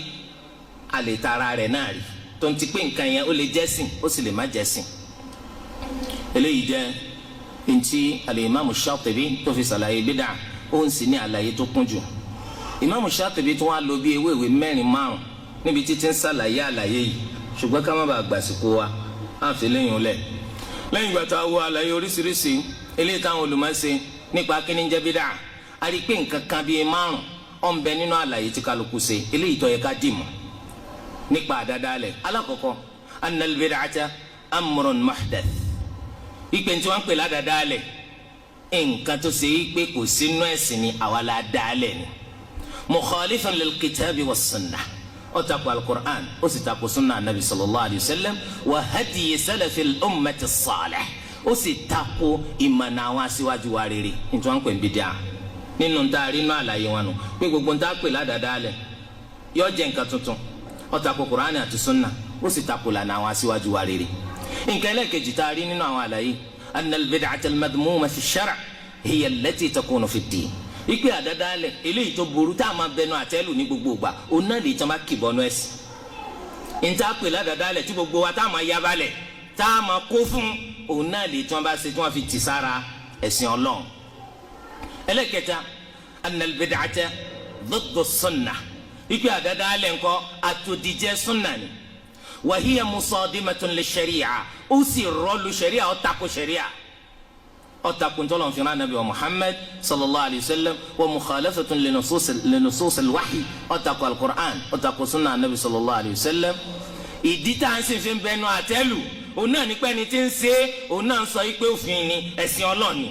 a lè tara rẹ̀ náà rí tó ń ti pé nǹkan yẹn ó lè jẹ́sìn ó sì lè má jẹ́sìn. eléyìí jẹ́ ntí al-Imam Shatibi tó fi ṣàlàyé bídà ó ń sì ní àlàyé tó kún jù. Imam Shatibi tó wá lò bí ewéèwé mẹ́rin márùn níbi títí ń ṣàlàyé àlàyé yìí ṣùgbọ́n ká má bàa gbàsìkò wa á fi lẹ́yìn lẹ̀ lẹ́yìn ìgbà tá a wo àlàyé oríṣiríṣi eléyìí táwọn olùmọ̀ọ́sẹ̀ nípa kíní jẹ́ bídà a rí i pé nǹkan kan bíi márùn ó ń bẹ nínú àlàyé tí kálukú ṣe eléyìí tó yẹ ká dì mọ́ nípa àdádálẹ̀. alákọ̀ọ́kọ́ annal bid'ata amrun muhdath ìpè tí wọ́n ń pè ládàádálẹ̀ nǹkan tó ṣe é pé kò sínú ẹ̀sìn ni àwa la dálẹ̀ ni mukhalifan lil kitabi was sunnah ó tako al-Qur'an ó sì tako sunna anabi sallallahu alayhi wa sallam wa hadiyi salafil ummati salih ó sì tako ìmọ̀nà àwọn aṣíwájú wa rere nítorí wọn pè ń bídíà nínú ntaari inú àlàyé wọn nù pé gbogbo nta pè ládàádálẹ̀ yóò jẹ́ nǹkan tuntun ó tako Qur'an àti sunna ó sì tako lànà àwọn aṣíwájú wa rere. nǹkan ẹlẹ́kejì tá a rí nínú àwọn àlàyé anna al-bid'ata al-madmuma fi ash-shar' hiya allati takunu fi ad-din ìpè àdádálẹ̀ eléyìí tó burú tá a máa bẹnu àtẹ́lù ní gbogbo ìgbà òun náà lè tán bá kìbọnú ẹ̀sìn nta pè ládàádálẹ̀ tí gbogbo wa tá a máa yabalẹ̀ tá a máa kó fún òun náà lè tí wọn bá ṣe tí wọn fi tì sára ẹ̀sìn Ọlọ́run. ẹlẹ́kẹta anna al-bid'ata ضد السنة ìpè àdádálẹ̀ ńkọ́ àtòdìjẹ́ sunna ni wa hiya musadimatun lish-shari'a ó sì rọ́ọ̀lù sharia ó tako sharia ó tako ntọ́lọ̀ fi rán Nabi wa Muhammad sallallahu alayhi wa sallam wa mukhalafatun linusus al-wahyi ó tako al-Qur'an ó tako sunna Nabi sallallahu alayhi wa sallam ìdí tá à ń sìn fi bẹnu àtẹ́lù òun náà nípa ẹni tí ń ṣe òun náà ń sọ yìí pé òfin ni ẹ̀sìn ọlọ́ọ̀ni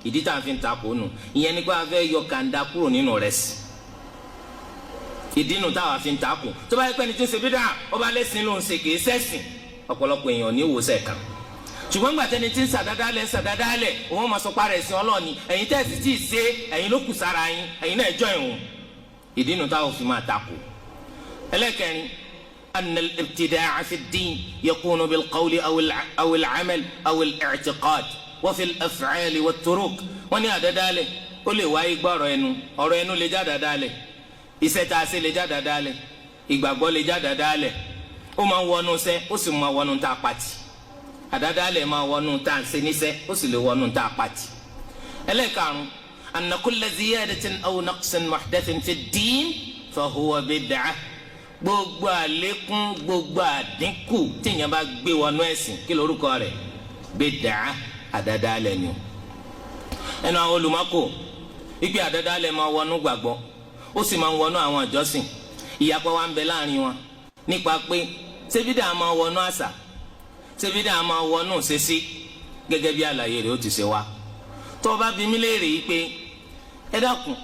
ìdí tá à ń fi takò nù ìyẹn nípa afẹ́ yọ kàńdá kúrò nínú rẹ̀ sí ìdí nù táwa fi takò tó bá yẹ pé ẹni tí ń ṣe bídà ọba lẹ́sìn ló ń ṣe kì í ṣẹ̀sìn ọ̀pọ̀lọpọ̀ èèyàn ní ìwòsàn kan ṣùgbọ́n gbà tẹni tí ń sàdádálẹ̀ òun máa sọ pa rẹ̀ ẹ̀sìn ọlọ́ọ̀ni ẹ̀yin tẹ́sí tí ì ṣe ẹ̀yin ló kù sára yín ẹ̀yin náà ẹjọ́ ìhùn ìdí nù táwa fi máa takò. ẹlẹ́kẹrin أن الابتداع في الدين يكون بالقول أو العمل أو الاعتقاد وفي الأفعال والتروك wọ́n àdádálẹ̀ ó lè wáyé gbọ́ ọ̀rọ̀ ẹnu lè já àdádálẹ̀ iṣẹ́ tá a ṣe lè já àdádálẹ̀ ìgbàgbọ́ lè já àdádálẹ̀ ó máa ń wọnú iṣẹ́ ó sì máa wọnú tá a pàtì àdádálẹ̀ máa wọnú tá a ṣe níṣẹ́ ó sì lè wọnú tá a pàtì. ẹlẹ́karùn-ún أن كل زيادة أو نقص محدث في الدين فهو بدعة gbogbo àlékún gbogbo àdínkù tíyẹn bá gbé wọnú ẹ̀sìn kí lórúkọ rẹ̀ bid'ah àdádálẹ̀ ni. ẹnu àwọn olùmọ́kò ìpè àdádálẹ̀ máa wọnú gbàgbọ́ ó sì máa ń wọnú àwọn ìjọsìn. ìyapa wa ń bẹ láàrin wọn nípa pé ṣé bídà máa wọnú àṣà ṣé bídà máa wọnú ṣesí gẹ́gẹ́ bí àlàyé rẹ̀ ó ti ṣe wá. tó o bá bi mí léèrè yìí pé ẹ dákun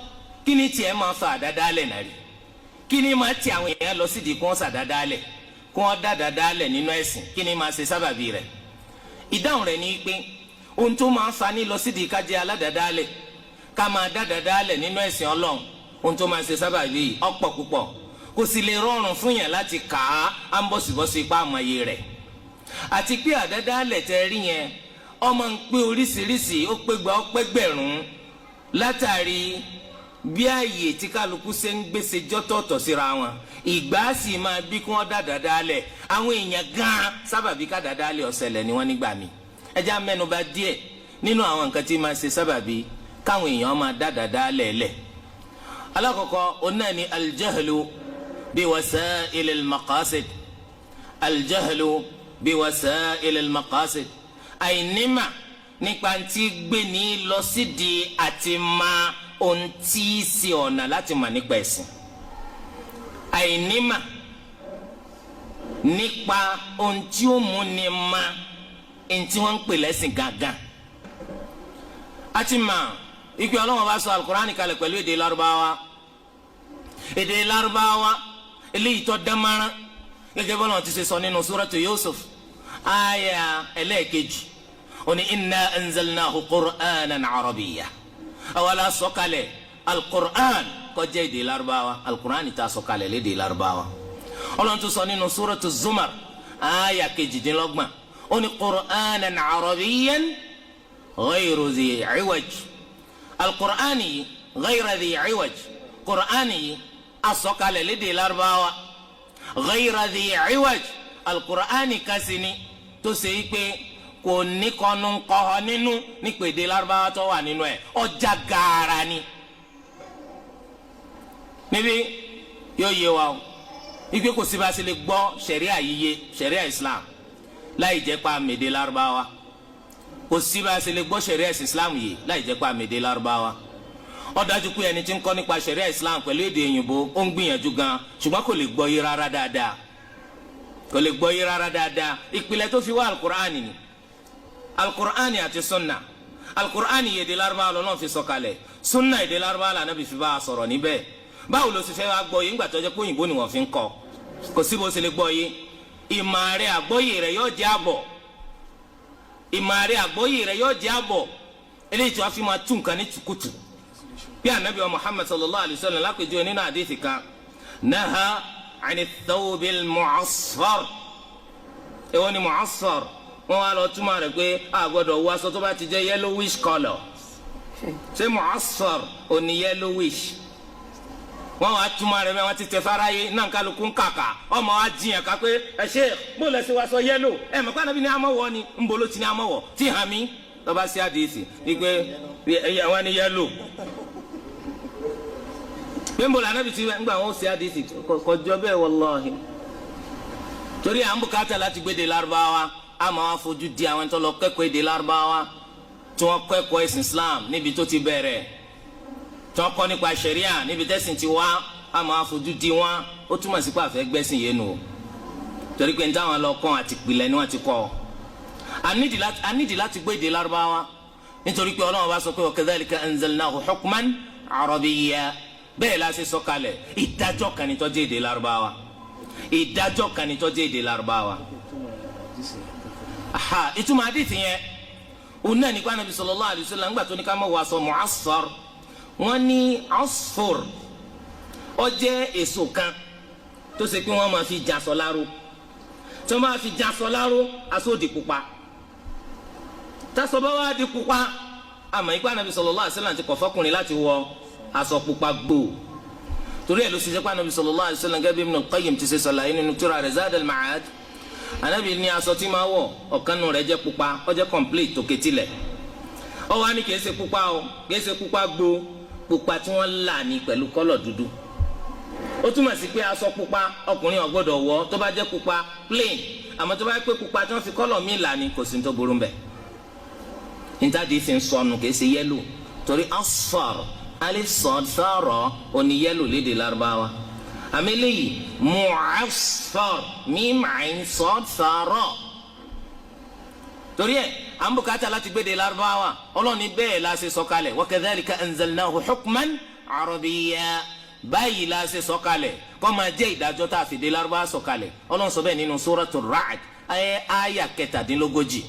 kí ni tiẹ̀ máa fa àdádálẹ̀ náà rí kí ni máa ti àwọn èèyàn lọ sídìí kí wọ́n ṣàdádálẹ̀ kí wọ́n dádádálẹ̀ nínú ẹ̀sìn kí ni máa ṣe sábàbí rẹ̀. ìdáhùn rẹ̀ ni pé ohun tó máa ń fa ní lọ sídìí ká jẹ́ aládàádálẹ̀ ká máa dádádálẹ̀ nínú ẹ̀sìn Ọlọ́run ohun tó máa ṣe sábàbí ọ̀pọ̀ púpọ̀ kò sì lè rọrùn fún yàn láti kà á ń bọ̀sibọ́sí ipá àmọye rẹ̀. àti pé àdádálẹ̀ tẹ́ rí yẹn ọmọ ń pé oríṣiríṣi ó pé gba ọpẹ́ gbẹ̀rún látàrí bí ààyè tí kálukú ṣe ń gbèsè jọ́tọ̀ọ̀tọ̀ síra wọn ìgbà sì máa bí kí wọ́n dádádálẹ̀ àwọn èèyàn gan sábàbí ká dádálẹ̀ ọ̀sẹ̀lẹ̀ ni wọ́n nígbà mi. ẹja mẹ́nuba díẹ̀ nínú àwọn nǹkan tí máa ṣe sábàbí káwọn èèyàn máa dádádálẹ̀ lẹ̀. alákọ̀ọ́kọ́ onáà ni aljahlu بوسائل المقاصد الجهل بوسائل المقاصد àìnímà nípa tí gbé ní lọ sídìí àti ma ohun tí í ṣe ọ̀nà láti mà nípa ẹ̀sìn àìnímà nípa ohun tí ó mú ni ma ohun tí wọ́n ń pè lẹ́sìn gángan. a ti mà ikú Ọlọ́run bá sọ alukur'ani kalẹ̀ pẹ̀lú èdè Lárúbáwá èdè Lárúbáwá eléyìí tó dámárán gẹ́gẹ́ bọ́lá ti ṣe sọ nínú suratu Yusuf aya ẹlẹ́ẹ̀kejì ó ní inna anzalnahu qur'anan arabiyya awala sọ̀kalẹ̀ alqur'an kó jẹ́ èdè Lárúbáwá alqur'an ta sọ̀kalẹ̀ lédè Lárúbáwá Ọlọ́run tún sọ nínú suratu Zumar aya kejìdínlọ́gbọ̀n ó ní qur'anan arabiyyan ghayru dhi iwaj alqur'an yìí ghayra dhi iwaj qur'an yìí asọ̀kalẹ̀ lédè Lárúbáwá ghayra dhi iwaj alukur'ani kasini tó ṣe é pé kò ní kọnu kọ́họ nínú nípa èdè Lárúbáwá tó wà nínú ẹ̀ ọjà gaara ni. níbi yóò yé wa o ìgbé kò sí bá a ṣe lè gbọ́ sẹ̀ríà yíyé sẹ̀ríà Islam láì jẹ́ pa àmèdè Lárúbáwá kò sí bá a ṣe lè gbọ́ sẹ̀ríà Islam yìí láì jẹ́ pa àmèdè Lárúbáwá. ó dájú pé ẹni tí ń kọ́ nípa sẹ̀ríà Islam pẹ̀lú èdè òyìnbó ó ń gbìyànjú gan ṣùgbọ́n kò lè gbọ́ yé rárá dáadáa kò lè gbọ́ yé rárá dáadáa ìpìlẹ̀ tó fi wá alukur'ani ni alukur'ani àti sunna alukur'ani yé èdè Lárúbáwá lọ́nà fi sọ̀kalẹ̀ sunna èdè Lárúbáwá lànà bí fi bá a sọ̀rọ̀ níbẹ̀ báwo ló sì fẹ́ wá gbọ́ yé ńgbà tó jẹ́ pé òyìnbó ni wọ́n fi ń kọ́ kò sí bó ṣe lè gbọ́ yé ìmọ̀ rẹ̀ àgbọ́yé rẹ̀ yóò jẹ́ àbọ̀ ìmọ̀ rẹ̀ àgbọ́yé rẹ̀ yóò jẹ́ àbọ̀ eléyìí tí wọ́n fi máa tún nǹkan ní tukutu bí anabi wa Muhammad sallallahu alayhi wa sallam lápèjọ nínú àdéhìí kan naha ani thawbil mu'asfar èwo ni mu'asfar wọn wá lọ túmọ̀ rẹ̀ pé a gbọ́dọ̀ wọ aṣọ tó bá ti jẹ́ yellowish colour ṣé mu'asfar ò ní yellowish wọn wá túmọ̀ rẹ̀ bẹ́ẹ̀ wọ́n ti tẹ fáráyé náà kálukú ń kàkà ọmọ wa jiyàn ká pé ẹ ṣe bó lẹ ṣe wá sọ yellow ẹ mọ̀ pé anabi ní amọ̀wọ̀ ni ń bolo ti ní amọ̀wọ̀ tí hàn mí lọ́ba sí àdéhìí wípé àwọn ni yellow bẹ́ẹ̀ bọ́lá anábì tí ń gbà wọ́n ṣe àdìsí kọjọ́ bẹ́ẹ̀ wallahi torí à ń bùkátà láti gbé èdè Lárúbáwá a máa wá fojú di àwọn tó lọ kẹ́kọ̀ọ́ èdè Lárúbáwá tí wọ́n kẹ́kọ̀ọ́ ẹ̀sìn Islam níbi tó ti bẹ̀rẹ̀ tí wọ́n kọ́ nípa ṣẹ̀ríà níbi tẹ́sìn ti wá a máa wá fojú di wọn ó túmọ̀ sí pé àfẹ́ gbẹ́sìn yé nu torí pé ní táwọn lọ kọ́ àti pìlẹ̀ ni wọ́n ti kọ́ a nídìí láti gbé èdè Lárúbáwá nítorí pé Ọlọ́run bá sọ pé wa kadhalika anzalnahu hukman arabiyya bẹ́ẹ̀ la ṣe sọ̀kalẹ̀ ìdájọ́ kan ní tó jẹ́ èdè Lárúbáwá ìdájọ́ kan ní tó jẹ́ èdè Lárúbáwá. ìtumọ̀ àdìsí yẹn òun náà nípa Ànábì sallallahu alaihi wasallam ńgbà tó ní ká má wọ aṣọ mu'asfar wọ́n ní asfur ó jẹ́ èso kan tó ṣe pé wọ́n máa fi jaṣọ láró tí wọ́n máa fi jaṣọ láró aṣọ di pupa táṣọ bá wá di pupa àmọ́ ìgbà Ànábì sallallahu alaihi wasallam ti kọ̀ fọ́kùnrin láti wọ aṣọ pupa gbò torí ẹ̀ ló ṣe jẹ́ pé Ànábì sallallahu alaihi wasallam gẹ́gẹ́ bí Ibn al-Qayyim ti ṣe ṣàlàyé nínú tírà rẹ̀ Zad al-Ma'ad Ànábì ní aṣọ tí máa wọ̀ ọ̀kan nù rẹ̀ jẹ́ pupa ó jẹ́ complete tó ketílẹ̀ ó wá ní kìí ṣe pupa o kìí ṣe pupa gbò pupa tí wọ́n là ní pẹ̀lú kọ́lọ̀ dúdú ó túmọ̀ sí pé aṣọ pupa ọkùnrin ò gbọ́dọ̀ wọ̀ tó bá jẹ́ pupa plain àmọ́ tó bá pé pupa tí wọ́n fi kọ́lọ̀ míì là ní kò sí ní tó burú mbẹ̀ níta-dì fi ń sọnù kìí ṣe yẹ́lò torí asfar alif sọd fẹ́rọ̀ òní yẹ́lò lédè lárúbáwá àmì lẹ́yìn mu'asfar mim ain sọd fẹ́rọ̀ torí ẹ̀ à ń bùkátà láti gbéde lárúbáwá ọlọ́ni bẹ́ẹ̀ la ṣe sọ̀kalẹ̀ wa kadhalika anzalnahu hukman arabiyya báyìí la ṣe sọ̀kalẹ̀ kó máa jẹ́ ìdájọ́ tá a fi dé lárúbáwá sọ̀kalẹ̀ ọlọ́run sọ bẹ́ẹ̀ nínú suratul Ra'd àyà 17.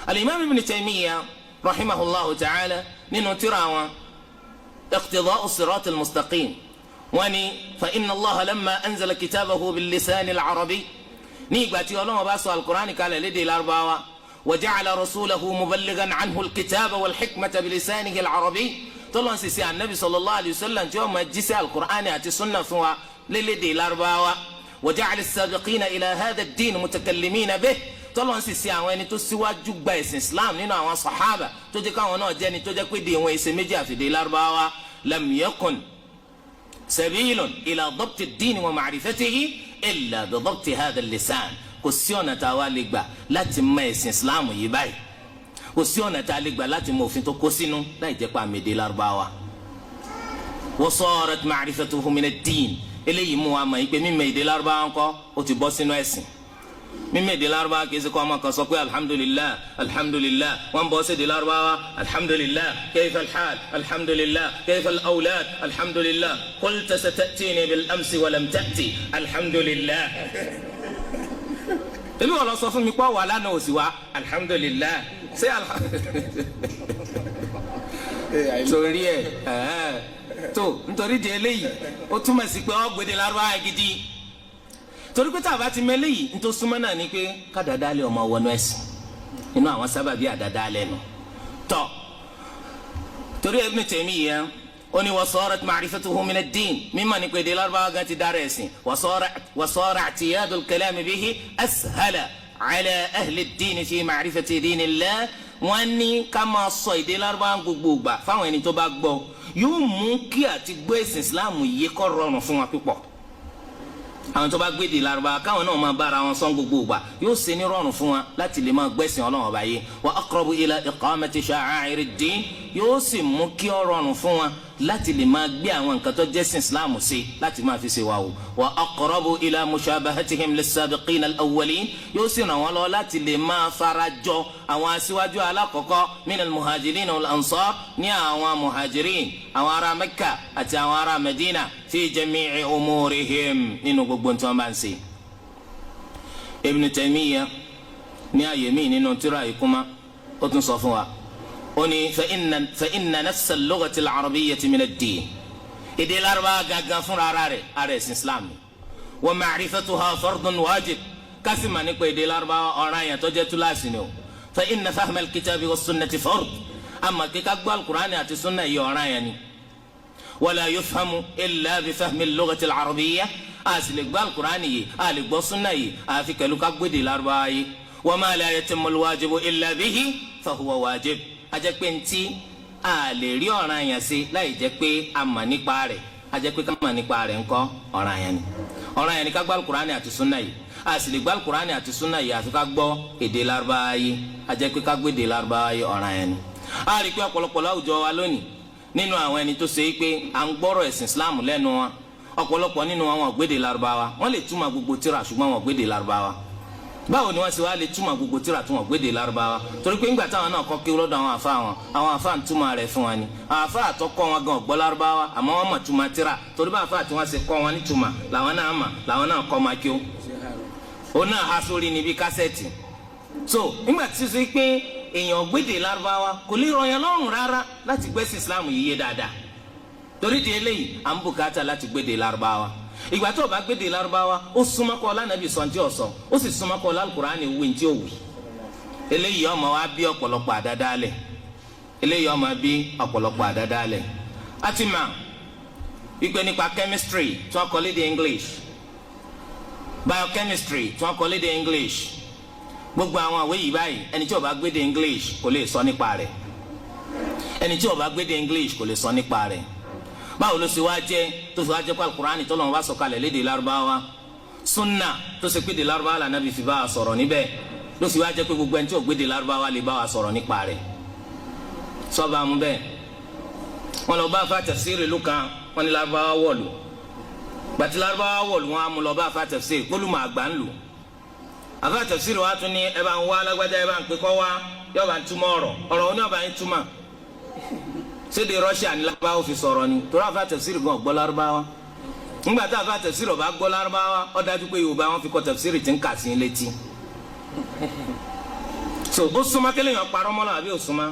al-imam ibn Taymiyyah rahimahullahu ta'ala nínú tírà wọn iqtida'u siratil mustaqim wọ́n ní fa inna allaha lamma anzala kitabahu bil lisani al-arabi ní ìgbà tí ọlọ́run bá sọ al-Qur'ani kalẹ̀ lédè lárúbáwá وجعل رسوله مبلغا عنه الكتاب والحكمة بلسانه العربي طلعن سي النبي صلى الله عليه وسلم جو ما جيسي القرآن أتي سنة فوا للدي الأربعة وجعل السابقين إلى هذا الدين متكلمين به طلعن سي وين تسوى جبا إسلام نينا وصحابة تجي كانوا جاني تجي كدي ويسمجا في دي الأربعة لم يكن سبيل إلى ضبط الدين ومعرفته إلا بضبط هذا اللسان kò sí ọ̀nà tá a wá lè gbà láti mọ ẹ̀sìn islam yìí báyìí kò sí ọ̀nà tá a lè gbà láti mọ òfin tó kó sínú láì jẹ́ pa àmì èdè lárúbáwá. wa sarat ma'rifatuhu min ad-din eléyìí mú wa mọ̀ yìí pé mímọ̀ èdè lárúbáwá ńkọ́ ó ti bọ́ sínú ẹ̀sìn mímọ̀ èdè lárúbáwá kì í ṣe kó ọmọ kan sọ pé alhamdulillah alhamdulillah wọ́n bọ́ sí èdè lárúbáwá alhamdulillah kayfa al-hal alhamdulillah kayfa al-awlad alhamdulillah qulta satatini bil-amsi wa lam ta'ti alhamdulillah ebi wọn lọ sọ fún mi pé wà lánàá ò sí wa alhamdulilayi ṣé torí ẹ tó nítorí di eléyìí ó túmọ̀ sí pé ọ gbèdé lárúbáwá gidi torí pé tàbá ti mẹ́lẹ́yìí nítorí súnmọ́ náà ni pé kádàdá lé ọmọ wọnú ẹ̀sìn inú àwọn sábàbí àdàdá lẹ́nu tọ́ torí Ibn Taymiyyah oni wasarat ma'rifatuhu min ad-din mimma ni pé lárúbáwá gan ti dára ẹ̀sìn wasara i'tiyadu al-kalam bihi ashala ala ahli ad-din fi ma'rifati dinillah wọ́n ní ká máa sọ èdè lárúbáwá gbogbo ìgbà fáwọn ẹni tó bá gbọ́ yóò mú kí àti gbọ́ ẹ̀sìn islam yìí kó rọrùn fún wọn púpọ̀ àwọn tó bá gbé èdè lárúbáwá káwọn náà máa bára wọn sọ gbogbo ìgbà yóò ṣe ní rọrùn fún wọn láti lè máa gbẹ́sìn Ọlọ́run ọba yìí wa aqrabu ila iqamati sha'a'ir ad-din yóò sì mú kí ó rọrùn fún wọn láti lè máa gbé àwọn nǹkan tó jẹ́ sin islam sí láti máa fi ṣe wà o wa aqrabu ila mushabahatihim lis-sabiqin al-awwalin yóò sì ràn wọ́n lọ láti lè máa farajọ àwọn aṣíwájú alákọ̀ọ́kọ́ min al-muhajirin wal-ansar ní àwọn muhajirin àwọn ará Mẹ́kà àti àwọn ará Medina fi jami'i umurihim nínú gbogbo tí wọ́n bá ń ṣe. Ibn Taymiyyah ní àyè mí nínú tírà ìkúmá ó tún sọ fún wa oni فإن نفس اللغة العربية من الدين إذا الأربعة جاء فن أرس إسلامي ومعرفتها فرض واجب كثما نقول إذا الأربعة أرايا توجت لاسنو فإن فهم الكتاب والسنة فرض أما كتاب القرآن أتى السنة يرايني ولا يفهم إلا بفهم اللغة العربية أسلك بالقرآن أسلك بالسنة أفك لك بدي الأربعة وما لا يتم الواجب إلا به فهو واجب ajẹ́ pé ntí a lè rí ọ̀ràn yẹn sí láì jẹ́ pé a mọ̀ nípa rẹ̀ ajẹ́ pé ká mọ̀ nípa rẹ̀ ńkọ́ ọ̀ràn yẹn ni ká gbọ́ alukurani àti sunna yìí a sì lè gbọ́ alukurani àti sunna yìí àfi ká gbọ́ èdè Lárúbáwá yìí ajẹ́ pé ká gbọ́ èdè Lárúbáwá yìí ọ̀ràn yẹn ni. a rí i pé ọ̀pọ̀lọpọ̀ láwùjọ wa lónìí nínú àwọn ẹni tó ṣe é pé à ń gbọ́rọ̀ ẹ̀sìn Islam lẹ́nu wọn ọ̀pọ̀lọpọ̀ nínú wọn gbédè Lárúbáwá wọ́n lè túmọ̀ gbogbo tírà ṣùgbọ́n wọn gbédè Lárúbáwá báwo ni wọ́n ṣe wá lè túmọ̀ gbogbo tírà tí wọ́n gbédè Lárúbáwá torí pé ńgbà táwọn náà kọ́ kí lọ́dọ̀ àwọn àfa ń túmọ̀ rẹ̀ fún wa ni àwọn àfa àtọ́kọ́ wọn gan ọ̀gbọ́ Lárúbáwá àmọ́ wọ́n mọ̀ túmọ̀ tírà torí bá àfa àti wọn ṣe kọ́ wọn ní túmọ̀ làwọn náà mọ̀ làwọn náà kọ́ máa kí ó ó náà há sórí níbi kásẹ̀tì so ńgbà tí ó ṣe pé èèyàn gbédè Lárúbáwá kò lè rọyàn lọ́rùn rárá láti gbẹ́sìn Islam yìí yé dáadáa torí di eléyìí à ń bùkátà láti gbédè Lárúbáwá ìgbà tó o bá gbédè Lárúbáwá ó súnmọ́ kọ́ lánàbì sọ̀ntì ọ̀sọ̀ ó sì súnmọ́ kọ́ lálùkùránì wí ntí òwì eléyìí ọmọ wa bí ọ̀pọ̀lọpọ̀ àdádálẹ̀ eléyìí ọmọ bí ọ̀pọ̀lọpọ̀ àdádálẹ̀ a ti mà wípé nípa chemistry tí wọ́n kọ́ lédè English biochemistry tí wọ́n kọ́ lédè English gbogbo àwọn àwé yìí báyìí ẹni tí ó bá gbédè English kò lè sọ nípa rẹ̀ ẹni tí ó bá gbédè English kò lè sọ nípa rẹ̀ báwo ló ṣe wá jẹ́ tó fi wá jẹ́ pé alukur'ani tó lọ́wọ́ bá sọ̀kalẹ̀ lédè Lárúbáwá sunna tó ṣe pé de Lárúbáwá la Nábì fi bá wa sọ̀rọ̀ níbẹ̀ ló fi wá jẹ́ pé gbogbo ẹni tí ò gbé de Lárúbáwá lè bá wa sọ̀rọ̀ nípa rẹ̀ sọba mu bẹ́ẹ̀ wọn lọ bá fa tafsiri ìlú kan wọn ní Lárúbáwá wọ̀lú gbàtí Lárúbáwá wọ̀lú wọn á mú lọ bá fa tafsiri kólúmọ̀ àgbà ń lò àfa tafsiri wa tún ní ẹ bá ń wá alágbádá ẹ bá ń pè kọ́ wá yóò bá ń túmọ̀ ọ̀rọ̀ oní ọba yín túmọ̀ sédè Russia ní Lárúbáwá fi sọ̀rọ̀ ni torí àfa tafsiri gan gbọ́ Lárúbáwá ńgbà tá àfa tafsiri ọba gbọ́ Lárúbáwá ó dájú pé Yorùbá wọn fi kọ́ tafsiri tí ń kà sí létí so ó súnmọ́ kí lèèyàn parọ́ mọ́ náà àbí ó súnmọ́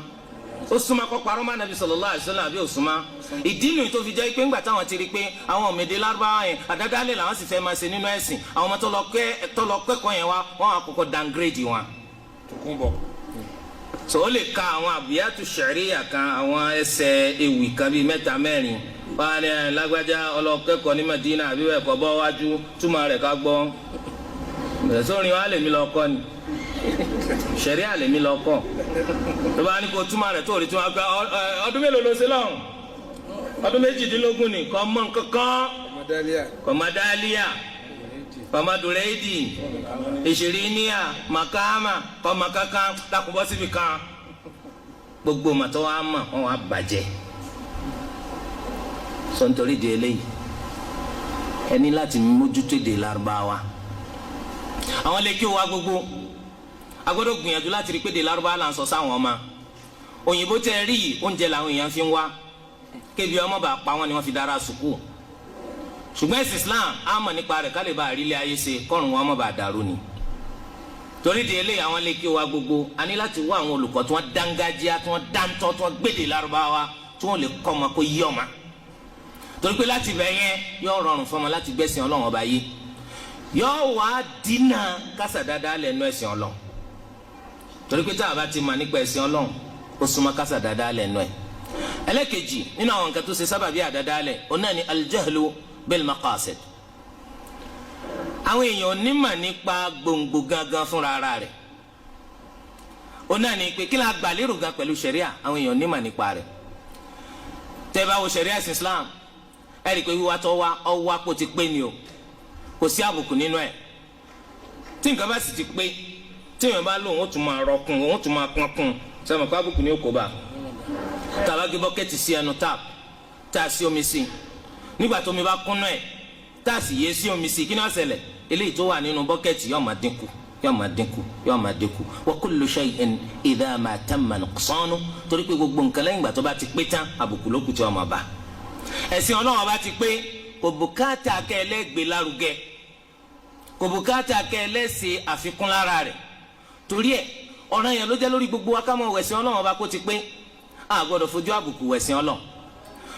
ó súnmọ́ kó parọ́ mọ́ Nabi sallallahu alaihi wasallam àbí ó súnmọ́ ìdí nìyí tó fi jẹ́ pé ńgbà táwọn ti rí pé àwọn ọ̀mẹ̀dẹ̀ Lárúbáwá yẹn àdádálẹ̀ làwọn sì fẹ́ máa ṣe nínú ẹ̀sìn àwọn ọmọ tó lọ kẹ́kọ̀ọ́ yẹn wá wọ́n á kọ́kọ́ downgrade wọn. so ó lè ka àwọn àbíyàtú ṣẹ̀ríyà kan àwọn ẹsẹ̀ ewì kan bíi 3 4 wọ́n á ní lágbájá ọlọ́kẹ́kọ̀ọ́ ní Madina àbí ẹ̀kọ́ bọ́ wájú túmọ̀ rẹ̀ ká gbọ́ sórin wa lèmi lọ kọ́ ni ṣẹ̀ríà lèmi lọ kọ́ tó bá ní kó túmọ̀ rẹ̀ tó rí tí wọ́n gba ọdún mélòó ló ṣe lọ́hùn ọdún 18 ni kọ́ mọ́ nǹkankan kọ́mọdálíà kọ́mọdúrẹ́dì ìṣèríníà màkàmà kọ́mọkankan lákùbọ́ síbi kan gbogbo màtọ́ wa mọ̀ wọ́n wá bàjẹ́ sọ nítorí di eléyìí ẹni láti mójútó èdè Lárúbáwá àwọn lè kí o wá gbogbo agbọ́dọ̀ gbìyànjú láti rí pé èdè Lárúbáwá là ń sọ sáwọn ọmọ òyìnbó tẹ rí oúnjẹ làwọn èèyàn fi ń wá kébi ọmọ bá pa wọn ni wọ́n fi dára sùkúù ṣùgbọ́n ẹ̀sìn Islam á mọ̀ nípa rẹ̀ ká lè bá àrílé ayé ṣe kọ́run wọn mọ̀ bá dàrú ni torí di eléyìí àwọn lè kí o wá gbogbo a ní láti wá àwọn olùkọ́ tí wọ́n dángájíá tí wọ́n dáńtọ́ tí wọ́n gbèdè Lárúbáwá tí wọ́n lè kọ́ ọmọ kó yí ọmọ torí pé láti bẹ̀ yẹn yóò rọrùn fún ọmọ láti gbẹ̀sìn Ọlọ́run ọba yìí yóò wá dínà kásà dáadáa lẹ́nu ẹ̀sìn Ọlọ́run torí pé tá a bá ti mọ̀ nípa ẹ̀sìn Ọlọ́run ó súnmọ́ kásà dáadáa lẹ́nu ẹ̀. ẹlẹ́kejì nínú àwọn nǹkan tó ṣe sábàbí àdáadáa lẹ̀ ó náà ní aljahlu bil maqasid. àwọn èèyàn onímọ̀ nípa gbòǹgbò gangan fúnra ara rẹ̀ ó náà ní pé kí la gbà lérò gan pẹ̀lú ṣẹ̀ríà àwọn èèyàn onímọ̀ nípa rẹ̀. tẹ́ bá wo ṣẹ̀ríà ẹ̀sìn Islam ẹ rí i pé wíwá tó wá ọwọ́ àpò ti pé ni o kò sí àbùkù nínú ẹ̀ tí nǹkan bá sì ti pé tí èèyàn bá lóun ó tún máa rọkùn òun ó tún máa pọnkùn sẹ́wọ̀n kó àbùkù ní òkò bá tàbá gbé bọ́kẹ́tì sí ẹnu tap tá a sí omi sí nígbà tó omi bá kúnnú ẹ̀ tá a sì yé sí omi sí kí ni ó ṣẹlẹ̀ eléyìí tó wà nínú bọ́kẹ́tì yóò máa dínkù yóò máa dínkù yóò máa dínkù wa kullu shay'in idha ma tamma nuqsanu torí pé gbogbo nǹkan lẹ́yìn ìgbà tó bá ti pé tán àbùkù ló kù tí wọ́n máa bá ẹ̀sìn Ọlọ́run bá ti pé kò bùkátà kẹ́ ẹlẹ́gbẹ́ lárugẹ kò bùkátà kẹ́ ẹlẹ́sẹ̀ àfikún lára rẹ̀ torí ẹ̀ ọ̀ràn yẹn ló jẹ́ lórí gbogbo wa ká mọ̀ wẹ̀sìn Ọlọ́run ọba kó ti pé a gbọ́dọ̀ fojú àbùkù wẹ̀sìn Ọlọ́run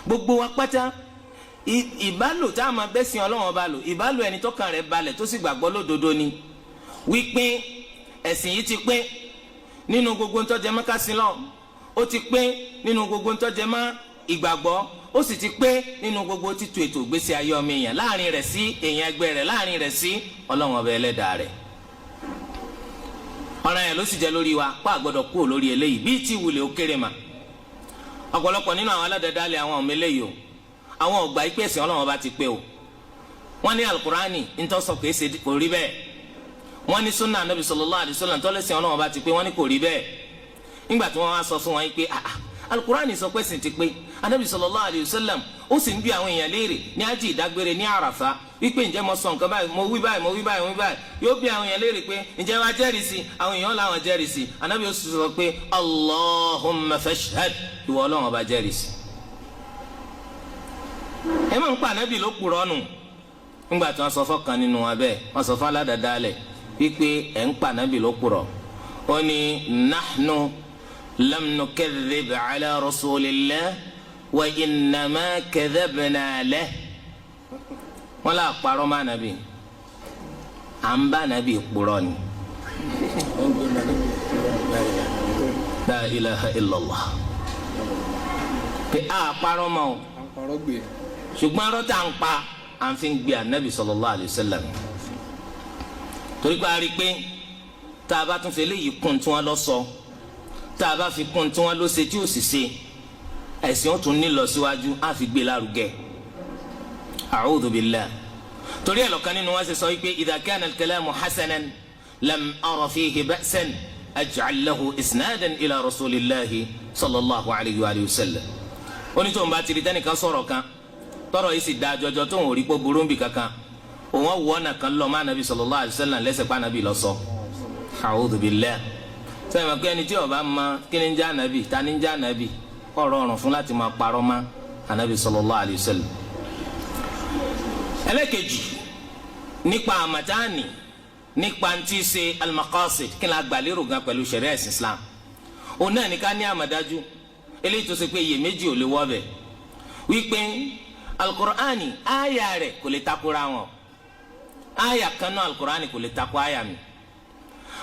gbogbo wa pátá ìbálò tá a máa bẹ́sìn Ọlọ́run ọba lò ìbálò ẹni tọ́kàn rẹ̀ balẹ̀ tó sì gbàgbọ́ lódodo ni wípé ẹ̀sìn yìí ti pé nínú gbogbo ntọ́jẹ́ mọ́ kásìn lọ ó ti pé nínú gbogbo ntọ́jẹ́ mọ́ ìgbàgbọ́ ó sì ti pé nínú gbogbo títú ètò ìgbésí ayé ọmọ èèyàn láàrin rẹ̀ sí èèyàn ẹgbẹ́ rẹ̀ láàrin rẹ̀ sí Ọlọ́run ọba ẹlẹ́dàá rẹ̀ ọ̀ràn yẹn ló sì jẹ́ lórí wa pa àgbọ́dọ̀ kúrò lórí eléyìí bíi tí wulẹ̀ ó kéré mà ọ̀pọ̀lọpọ̀ nínú àwọn aládàádáalẹ̀ àwọn ọmọ eléyìí o àwọn ọgbà ìpè ẹ̀sìn Ọlọ́run ọba ti pé o wọ́n ní alukurani ntọ́sọ kò ṣe kò rí bẹ́ẹ̀ wọ́n ní sunna anabi sallallahu alaihi wasallam ntọ́lẹ́sìn Ọlọ́run ọba ti pé wọ́n ní kò rí bẹ́ẹ̀ nígbà tí wọ́n wá sọ fún wọn yìí pé alukurani sọ pé ẹ̀sìn ti pé anabi sallallahu alaihi wasallam ó sì ń bí àwọn èèyàn léèrè ní ájì ìdágbére ní àràfà wípé ǹjẹ́ mo sọ nǹkan báyìí mo wí báyìí mo wí báyìí mo wí báyìí yóò bí àwọn èèyàn léèrè pé ǹjẹ́ wàá jẹ́rìí sí àwọn èèyàn làwọn jẹ́rìí sí anabi ó sì sọ pé Allahumma fashhad ìwọ Ọlọ́run ọba jẹ́rìí sí. ẹ máa ń pa anabi ló kúrọ́ nù nígbà tí wọ́n sọ fọ́kàn nínú wọn bẹ́ẹ̀ wọ́n sọ fún aládàádáalẹ̀ wípé ẹ̀ ń pa anabi ló kúrọ́ ó ní nahnu lam nukadhib ala rasulillah wa innama kadhabna lahu wọn là parọ́ mọ́ anabi à ń bá anabi kúrọ́ ni la ilaha illallah pé a parọ́ mọ́ o ṣùgbọ́n arọ́ tá à ń pa à ń fi gbé anabi sallallahu alayhi wa sallam torí pé a rí i pé tá a bá tún fi eléyìí kún tí wọ́n lọ sọ tá a bá fi kún tí wọ́n lọ ṣe tí ò sì ṣe ẹ̀sìn ó tún ní lọ síwájú á fi gbé lárugẹ a'udhu billah torí ẹ̀ lọ́kàn nínú wọn ṣe sọ wípé idha kana al-kalamu hasanan lam ara fihi ba'san aj'al lahu isnadan ila rasulillahi sallallahu alayhi wa sallam. onítòun bá ti rí tẹ́nìkan sọ̀rọ̀ kan tọrọ yìí sì da jọjọ tó ń rí pé burú ń bì kankan òun wọ ọ̀nà kan lọ má anabi sallallahu alayhi wa sallam lẹ́sẹ̀ pa anabi lọ sọ. a'udhu billah. sẹ́yìn mọ̀ pé ẹni tí ó bá mọ kí ni ń jẹ́ anabi ta ni ń jẹ́ anabi ọ̀rọ̀ ọ̀rùn fún láti máa parọ́ mọ́ anabi sallallahu alayhi wa sallam. ẹlẹ́kejì nípa àmàtáàní nípa ntí ṣe al-maqasid kí ni agbàlérò gan pẹ̀lú sharia islam òun náà ní ká ní àmàdájú eléyìí tó ṣe pé iyèméjì ò lè wọ́ bẹ̀ wípé alukur'ani aya rẹ̀ kò lè takora wọn aya kan náà alukur'ani kò lè takò aya mi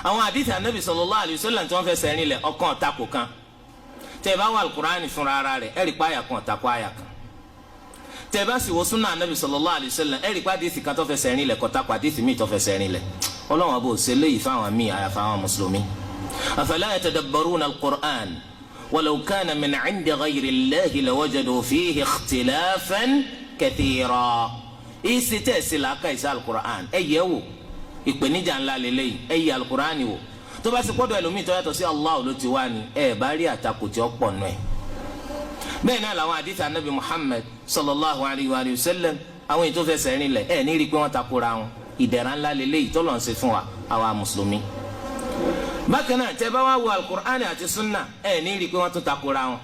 àwọn àdìsí anabi sallallahu alayhi wa sallam tí wọ́n fẹ́ sẹ́rin lẹ̀ ọ̀kan ọ̀takò kan tẹ́ ẹ bá wà alukur'ani fúnra ara rẹ̀ ẹ̀rí pa aya kan ọ̀takò aya kan tẹ́ ẹ bá sì wo súnà anabi sallallahu alayhi wa sallam ẹ̀rí pa àdìsí kan tó fẹ́ sẹ́rin lẹ̀ kọ̀takò àdìsí mi tó fẹ́ sẹ́rin lẹ̀ ọlọ́wọ́n bó ṣe léyìí fáwọn míì àyàfà àwọn mùsùlùmí. afala yatadabbaruna al-Qur'an walau kana min 'indi ghayri Allahi lawajadu fihi ikhtilafan kathira. ìsì tẹ̀sí làákà ìsì al-Qur'an ẹ yẹ̀ wò ìpèníjà ńlá lélẹ́yìí ẹ yẹ̀ al-Qur'an wò tó bá sì gbọ́dọ̀ ẹlòmíì tó yàtọ̀ sí Allah ló ti wá ni ẹ bá rí àtakò tí ó pọ̀ nù ẹ̀. bẹ́ẹ̀ náà làwọn àdìsí anabi Muhammad sallallahu alayhi wa sallam àwọn ètò fẹsẹ̀ rìn lẹ̀ ẹ̀ ní rí i pé wọ́n takora wọn ìdẹ̀ra ńlá lélẹ́yìí tó lọ́n ṣe fún wa àwa mùsùlùmí. bákan náà tẹ́ bá wá wo alukur'ani àti sunna ẹ̀ ní rí i pé wọ́n tún takora wọn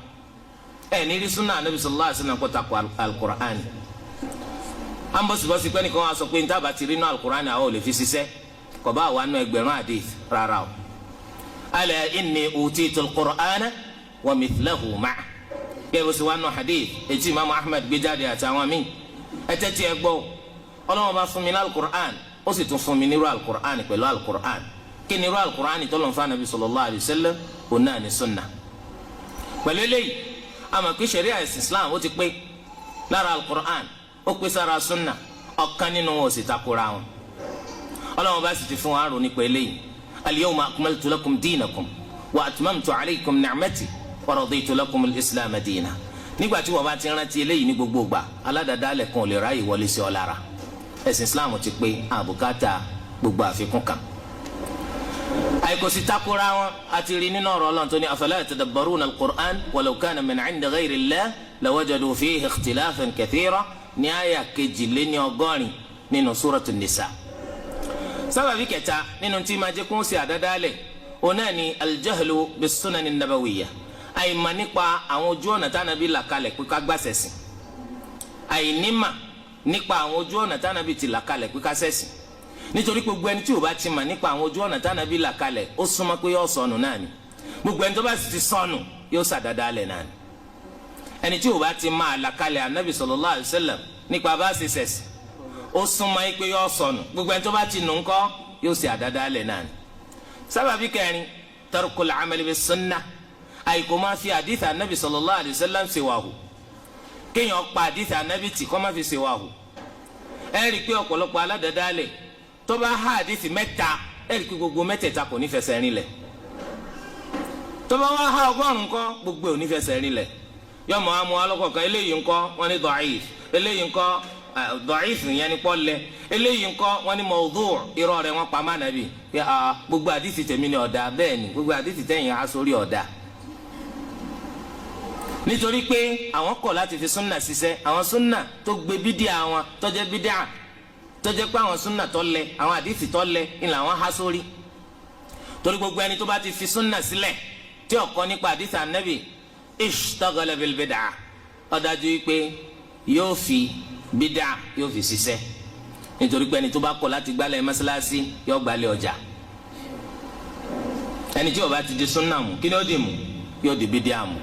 ẹ̀ ní rí sunna anabi sallallahu alayhi wa sallam kó takò alukur'ani. an bọ́sibọ́sí pé nìkan wá sọ pé níta bá ti rí inú alukur'ani àwọn ò lè fi ṣiṣẹ́ kò bá wà nù ẹgbẹ̀rún hadith rárá o. ala inni utitul qur'ana wa mithlahu ma'a. bẹ́ẹ̀ bó ṣe wà nù hadith etí imaamu ahmed gbé jáde àtàwọn míì ẹ tẹ́tí ẹ gbọ́ ọlọ́wọ́n bá fún mi ní alukur'an ó sì tún fún mi nírú alukur'an pẹ̀lú alukur'an kí nírú alukur'an tó lọ́n fún anabi sallallahu alayhi wa sallam òun náà ní sunna. pẹ̀lú eléyìí àmọ́ pé sharia islam ó ti pé lára alukur'an ó pé sára sunna ọ̀kan nínú wọn ò sì takora wọn. ọlọ́wọ́n bá sì ti fún wa rò nípa eléyìí al-yawma akmaltu lakum dinakum wa atmamtu alaykum ni'mati wa raditu lakum al-islam diina. nígbà tí wọ́n bá ti rántí eléyìí ní gbogbo ìgbà aládàádáalẹ̀ kan ò lè ráyè wọlé sí ọ lára. ẹ̀sìn islam ti pé àbùkátà gbogbo àfikún kan. àìkòsí takora wọn àti rí nínú ọ̀rọ̀ Ọlọ́run tó ní afala yatadabbaruna al-Qur'an walau kana min 'indi ghayri Allah lawajadu fihi ikhtilafan kathira ní àyà 82 nínú suratu nisa. sábàbí kẹta nínú tí máa jẹ́ kún sí àdádálẹ̀ òun náà ni al-jahlu bis-sunan an-nabawiyya àìmọ̀ nípa àwọn ojú ọ̀nà tánàbí là kalẹ̀ pé ká gbàsẹ̀sìn àìnímà nípa àwọn ojú ọ̀nà tánàbí ti là kalẹ̀ pé ká ṣẹ̀sìn nítorí gbogbo ẹni tí ò bá ti mà nípa àwọn ojú ọ̀nà tánàbí là kalẹ̀ ó súnmọ́ pé yóò sọnù náà ni gbogbo ẹni tó bá sì ti sọnù yóò ṣàdádálẹ̀ náà ni ẹni tí ò bá ti mà àlàkalẹ̀ anabi sallallahu alayhi wa sallam nípa bá ṣe ṣẹ̀sìn ó súnmọ́ pé yóò sọnù gbogbo ẹni tó bá ti nù ńkọ́ yóò ṣe àdádálẹ̀ náà ni. sábàbí kẹrin tarkul amali bis sunnah àìkò máa fi àdìsí anabi sallallahu alayhi wa sallam ṣe wàhù kéèyàn pa àdìsí anabi tì kọ́ máa fi ṣe wàhù. ẹ rí i pé ọ̀pọ̀lọpọ̀ aládàádálẹ̀ tó bá há àdìsí mẹ́ta ẹ rí i pé gbogbo mẹ́tẹ̀ẹ̀ta kò ní fẹsẹ̀ rinlẹ̀ tó bá wá há ọgọ́rùn-ún kọ́ gbogbo ò ní fẹsẹ̀ rinlẹ̀ yọmọ amú alọ́kọ̀ọ̀kan eléyìí ńkọ́ wọ́n ní da'if eléyìí ńkọ́ da'if yẹn ní pọ́lẹ̀ eléyìí ńkọ́ wọ́n ní mawdu' irọ́ rẹ̀ wọ́n pa má nàbì gbogbo àdìsí tèmi ni ọ̀dà bẹ́ẹ̀ ni gbogbo àdìsí tẹ̀yìn á sórí ọ̀dà nítorí pé àwọn kọ̀ láti fi súnà ṣiṣẹ́ àwọn súnà tó gbé bídíà wọn tó jẹ́ bídíà tó jẹ́ pé àwọn súnà tó lẹ àwọn àdìsí tó lẹ ni làwọn há sórí torí gbogbo ẹni tó bá ti fi súnà sílẹ̀ tí ó kọ́ nípa àdìsí ànábì ishtaghala bil bid'ah ó dájú pé yóò fi bídíà yóò fi ṣiṣẹ́ nítorí pé ẹni tó bá kọ̀ láti gbálẹ̀ mọ́sálásí yóò gbálẹ̀ ọjà ẹni tí ó bá ti di súnà mú kí ni ó di mú yóò di bídíà mú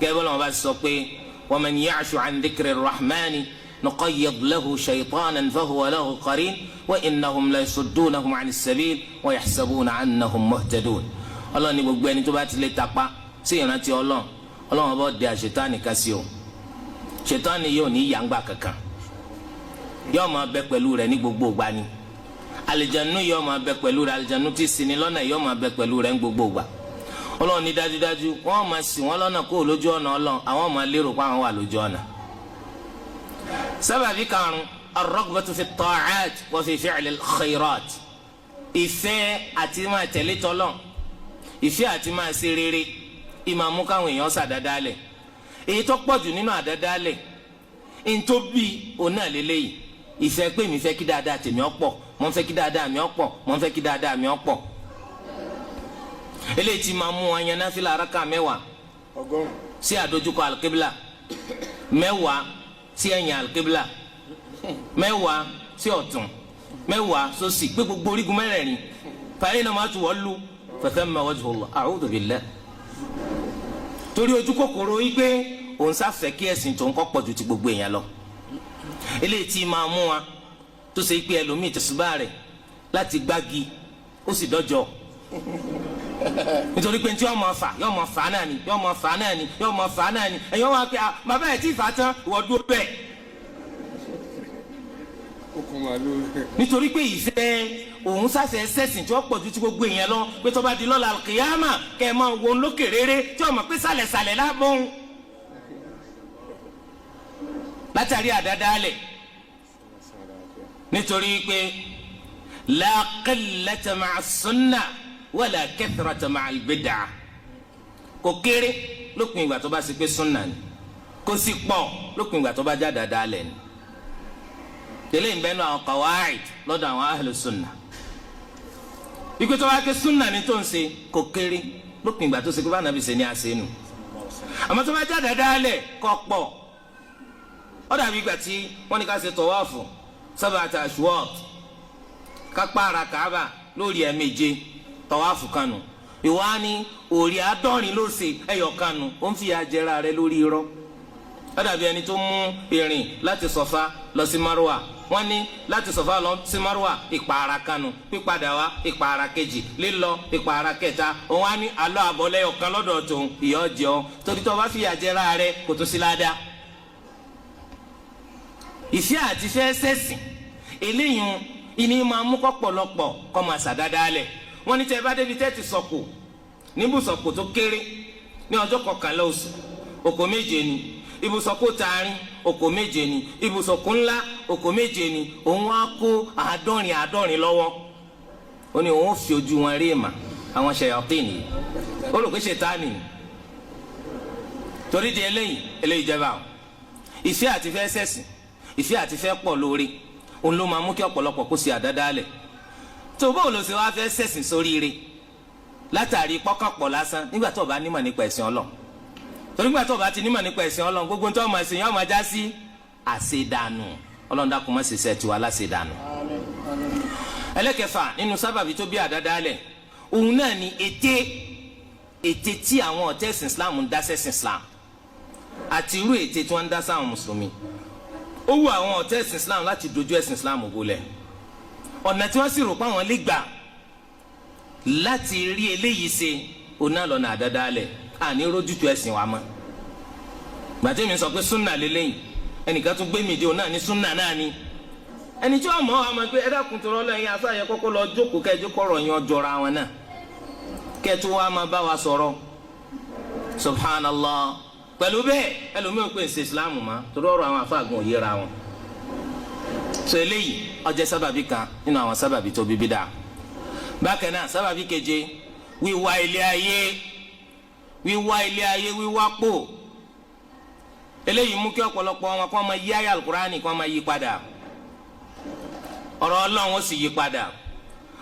kẹ́bí wọn bá sọ pé wa man ya'shu 'an dhikri r-rahmani nuqayyid lahu shaytanan fahuwa lahu qarin wa innahum la yasuddunahum 'ani s-sabil wa yahsabuna annahum muhtadun. ọlọ́ni gbogbo ẹni tó bá ti lè tapa sí ìrántí ọlọ́run bá dé àṣetánì ká sí o ṣetánì yóò ní yàngbà kankan yóò máa bẹ pẹ̀lú rẹ̀ ní gbogbo ìgbà ni àlìjánu yóò máa bẹ pẹ̀lú rẹ̀ àlìjánu tí ṣì ní lọ́nà yóò máa bẹ pẹ̀lú rẹ̀ ní gbogbo ìgbà ọlọ́run ní dájúdájú wọ́n máa ṣì wọ́n lọ́nà kó lójú ọ̀nà ọlọ́run àwọn máa lérò pé àwọn wà lójú ọ̀nà. sábàbí karùn-ún ar-raghbatu fi at-ta'at wa fi fi'li al-khayrat ìfẹ́ àti máa tẹ̀lé tọ́lọ́ ìfẹ́ àti máa ṣe rere ìmàmú káwọn èèyàn ṣàdádálẹ̀ èyí tó pọ̀jù nínú àdádálẹ̀ ntòbí òun náà lélẹ́yìí ìfẹ́ pé mi fẹ́ kí dáadáa tèmi ọ̀pọ̀ mo ń fẹ́ kí dáadáa mi ọ̀pọ̀ mo ń fẹ́ kí dáadáa mi ọ̀pọ̀ eléyìí tí máa mú wọn yan náfìlà araka mẹ́wàá sí àdójúkọ alkebla mẹ́wàá sí ẹ̀yìn alkebla mẹ́wàá sí ọ̀tún mẹ́wàá sósì pé gbogbo orígun mẹ́rẹ̀ẹ̀rin fàyè náà máa tún wọ́n lu fathamma wajhullah a'udhu billah torí ojú kòkòrò yìí pé òun sáfẹ́ kí ẹ̀sìn tó ń kọ́ pọ̀ ju ti gbogbo èèyàn lọ eléyìí tí máa mú wa tó ṣe pé ẹlòmíì tẹ̀sùbá rẹ̀ láti gbági ó sì dọ́jọ́ nítorí pé tí yóò máa fà náà ni ẹ̀yọ́ wa pé bàbá ẹ̀ tí ì fà tán ìwọ dúró bẹ́ẹ̀ nítorí pé ìfẹ́ òun sáfẹ́ sẹ́sìn tí wọ́n pọ̀ ju ti gbogbo èèyàn lọ pé tó bá di lọ́la kìyàmà kẹ́ ẹ máa wo lókè rere tí wọ́n mọ̀ pé sàlẹ̀sàlẹ̀ lábọ́n látàrí àdádálẹ̀ nítorí pé la qillata ma'a sunnah wala kathrata ma'a al-bid'ah kò kéré lópin ìgbà tó bá ṣe pé sunna ni kò sì pọ̀ lópin ìgbà tó bá já àdádálẹ̀ ni tẹ̀lé ìbẹ́nu àwọn qawaid lọ́dọ̀ àwọn ahlu sunnah ìpè tó bá ké sunna ni tó ń ṣe kò kéré lópin ìgbà tó ṣe pé bá nàbì ṣe ní àṣẹ nù àmọ́ tó bá já àdádálẹ̀ kò pọ̀ ó dàbí ìgbà tí wọ́n ní ká ṣe tọ̀wáàfù sab'ata ashwat kápá ara Kaaba lórí ẹ̀ẹ̀méje tọ̀wáàfù kanu ìwá ní òrì àádọ́rin ló ṣe ẹyọ kanu ó ń fi àjẹrà rẹ lórí irọ́ ó dàbí ẹni tó mú ìrìn láti Sọ̀fà lọ sí Marwa wọ́n ní láti Sọ̀fà lọ sí Marwa ìpa ara kanu pípadà wá ìpa ara kejì lílọ ìpa ara kẹta òun á ní alọ́ àbọ̀lẹ́yọ̀ kan lọ́dọ̀ tòun ìyọ́ jẹ́ ọ torí tó bá fi àjẹrà rẹ kò tó sí ládàá ìfẹ́ àti fẹ́ sẹ́sìn eléyìí ìní máa mú kọ́pọ̀lọpọ̀ kọ́ máa ṣàdádálẹ̀ wọ́n ní tẹ́ bá débi tẹ́ ti sọ̀kò níbùsọ̀kò tó kéré ní ọjọ́ kọkànlá oṣù òkò méje ni ibùsọ̀kò taarin òkò méje ni ibùsọ̀kò ńlá òkò méje ni òun á kó àádọ́rin lọ́wọ́ ó ní òun ó fi ojú wọn rí ìmà àwọn ṣayatin yìí ó rò pé ṣètánì ni torí di eléyìí jẹba o ìfẹ́ àti fẹ́ sẹ́sìn ìfẹ́ àti fẹ́ pọ̀ lórí òun ló máa mú kí ọ̀pọ̀lọpọ̀ kó ṣe àdádálẹ̀ tó báwo ló ṣe wá fẹ́ sẹ̀sìn sóríire látàrí pọ́kànpọ̀ lásán nígbà tó o bá nímọ̀ nípa ẹ̀sìn Ọlọ́run torí nígbà tó o bá ti nímọ̀ nípa ẹ̀sìn Ọlọ́run gbogbo tó o máa ṣe yẹn o máa já sí àṣedànù Ọlọ́run dákun má ṣe ṣẹ́ tiwa láṣedànù. ẹlẹ́kẹfà nínú sábàbí tó bí àdádálẹ̀ òun náà ni ète tí àwọn ọ̀tẹ̀ ẹ̀sìn Islam ń dá sẹ́sìn Islam àti irú ète tí wọ́n ń dá sáwọn mùsùlùmí ó wù àwọn ọ̀tẹ̀ ẹ̀sìn Islam láti dojú ẹ̀sìn Islam bolẹ̀ ọ̀nà tí wọ́n sì rò pé àwọn lè gbà láti rí eléyìí ṣe oná lọ́nà àdádálẹ̀ àní rójútu ẹ̀sìn wa mọ́ gbàtẹ́mi sọ pé súnà lélẹ́yìn ẹnìkan tún gbé mi dé òun náà ní súnà náà ni ẹni tí wọ́n mọ̀ ọ́ àmọ́ pé ẹ dákun tó rọ́lọ́ yẹn afáyẹ kọ́kọ́ lọ jókòó kẹ́ẹ̀jú kọ́rọ̀ yẹn ọjọ́ra wọn náà kẹ́ẹ̀tù wa máa bá wa sọ̀rọ̀ subhanallah pẹ̀lú bẹ́ẹ̀ ẹlòmíràn pé ń ṣe Islam mọ́ torí ọ̀rọ̀ àwọn afáàgùn òyìnbá wọn so eléyìí ó jẹ́ sábàbí kan nínú àwọn sábàbí tó bí bídà bákan náà sábàbí keje wíwá ilé ayé wíwá pò eléyìí mú kí ọ̀pọ̀lọpọ̀ wọn kó máa yí ayé alukurani kó máa yí padà ọ̀rọ̀ Ọlọ́run ó sì yí padà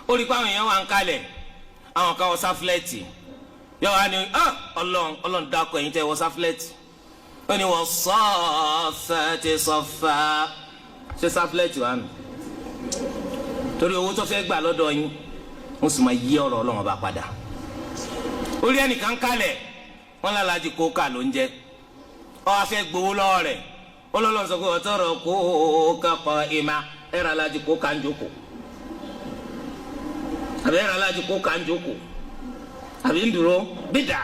ó rí i pé àwọn èèyàn wà ń kalẹ̀ àwọn kan wọ sáfúlẹ́ẹ̀tì yọ wá ní Ọlọ́run dákọ̀ ẹ̀yin tẹ́ wọ sáfúlẹ́ẹ̀tì ó ní wọ́n sọ́ọ̀fẹ́ sọ́fà ṣe sáfúlẹ́ẹ̀tì wa nù torí owó tó fẹ́ gbà lọ́dọ̀ yín wọ́n sì máa yí ọ̀rọ̀ Ọlọ́run ọba padà orí ẹnìkan kalẹ̀ wọ́n lálàájì kó kà ló ń jẹ́ ọ wá fẹ́ gbowó lọ́wọ́ rẹ̀ Ọlọ́run sọ pé ọ̀tọ̀rọ̀ kó kakọ̀ ìmà ẹ̀rọ alájì kó kà ń jókòó àbí ẹ̀rọ alájì kó kà ń jókòó àbí ń dúró bídà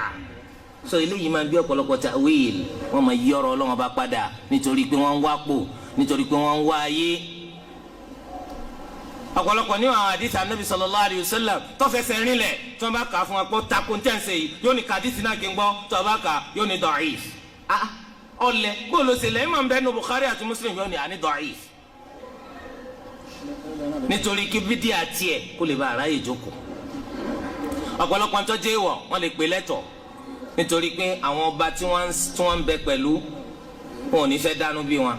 so eléyìí máa ń bí ọ̀pọ̀lọpọ̀ ta'wil wọ́n máa yí ọ̀rọ̀ Ọlọ́run ọba padà nítorí pé wọ́n ń wá pò nítorí pé wọ́n ń wá ayé ọ̀pọ̀lọpọ̀ ní àwọn àdìsí Ànábì sallallahu alayhi wa sallam tó fẹsẹ̀ rinlẹ̀ tí wọ́n bá kà á fún wa pé takò ń tẹ̀sẹ̀ yìí yóò ní kàdísì náà kí n gbọ́ tó bá kà yóò ní da'if ọ̀lẹ̀ bóòlù sílẹ̀ ìmọ̀ nbẹ́ nu Bukhari àti Muslim yóò ní àní da'if nítorí kí bídíà tiẹ̀ kó lè bá aráyè jókòó ọ̀pọ̀lọpọ̀ ń tọ́jú ìwọ̀ wọ́n lè pè lẹ́tọ̀ nítorí pé àwọn ọba tí wọ́n ń bẹ pẹ̀lú wọn ò ní fẹ́ dánú bí wọn,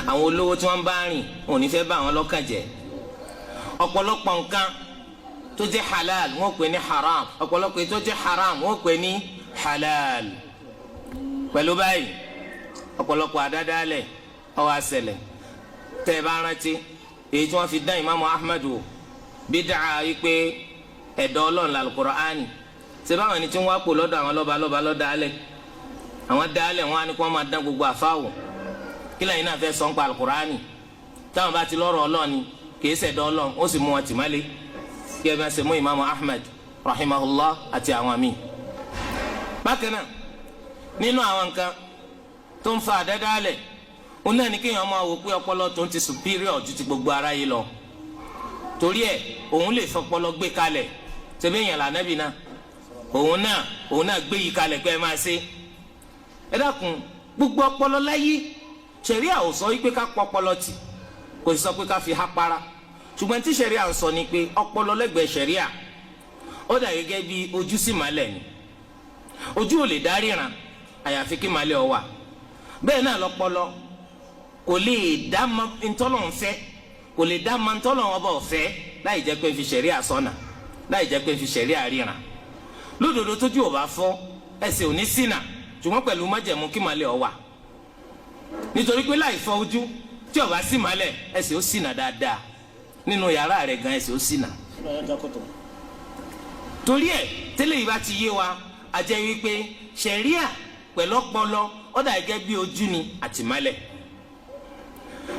àwọn olówó tí wọ́n bá rìn wọn ò ní fẹ́ bá wọn lọ́kàn jẹ́. ọ̀pọ̀lọpọ̀ nǹkan tó jẹ́ halal wọ́n pè ní haram, ọ̀pọ̀lọpọ̀ tó jẹ́ haram wọ́n pè ní halal. pẹ̀lú báyìí ọ̀pọ̀lọpọ̀ àdádálẹ̀ ó wá ṣẹlẹ̀. tẹ́ ẹ bá rántí èyí tí wọ́n fi dán Imaamu Ahmadu bídà yìí pé ẹ̀dọ́ Ọlọ́run lálùkùránì ṣe báwọn ẹni tí wọ́n wá pò lọ́dọ̀ àwọn lọ́ba lọ́dàálẹ̀, àwọn dàálẹ̀ wọn á ní kí wọ́n máa dán gbogbo àfáwò. kí lẹ́yìn náà fẹ́ sọ ń pa alùkùránì táwọn bá ti lọ́rọ̀ Ọlọ́run ni kìí ṣẹ̀dọ̀ Ọlọ́run ó sì mú wọn tìmọ́lé kí ẹ bá ṣe mú Imaamu Ahmad rahimahullah àti àwọn míì. bákan náà nínú àwọn nǹkan tó ń fa àdádálẹ̀ òun náà ní kéèyàn máa wò pé ọpọlọ tó ń ti superior ju ti gbogbo ara yìí lọ, torí ẹ̀ òun lè fọpọlọ gbé kalẹ̀ tẹ̀bí èèyàn lànàbì náà òun náà gbé yìí kalẹ̀ pé ẹ máa ṣe. ẹ dákun gbogbo ọpọlọ láyé ṣẹ̀ríà ò sọ wípé ká pọ̀ ọpọlọ tì, kò sì sọ pé ká fi há para, ṣùgbọ́n tí ṣẹ̀ríà ń sọ ni pé ọpọlọ lẹ́gbẹ̀ẹ́ ṣẹ̀ríà ó dà gẹ́gẹ́ bí ojú sí màálẹ̀ ni. ojú ò lè dá ríran àyàfi kí màálẹ̀ ọ wà. bẹ́ẹ̀ náà lọ́pọlọ kò lè dá ntọ́lọ̀ ń fẹ́, kò lè dá ntọ́lọ̀ ọba ọ̀fẹ́ láì jẹ́ pé fi ṣẹ̀ríà sọ́nà, láì jẹ́ pé fi ṣẹ̀ríà ríran. lódodo tójú ò bá fọ́ ẹsẹ̀ ò ní ṣìnà, ṣùgbọ́n pẹ̀lú májẹ̀mú kí màálẹ̀ ọ wà. nítorí pé láì fọ́ ojú tí ó bá sí màálẹ̀ ẹsẹ̀ ó ṣìnà dáadáa, nínú yàrá rẹ̀ gan ẹsẹ̀ ó ṣìnà. torí ẹ̀ tẹ́lẹ̀ yìí bá ti yé wa a jẹ́ wípé ṣẹ̀ríà pẹ̀lú ọpọlọ ó dà gẹ́gẹ́ bí ojú ni àti màálẹ̀.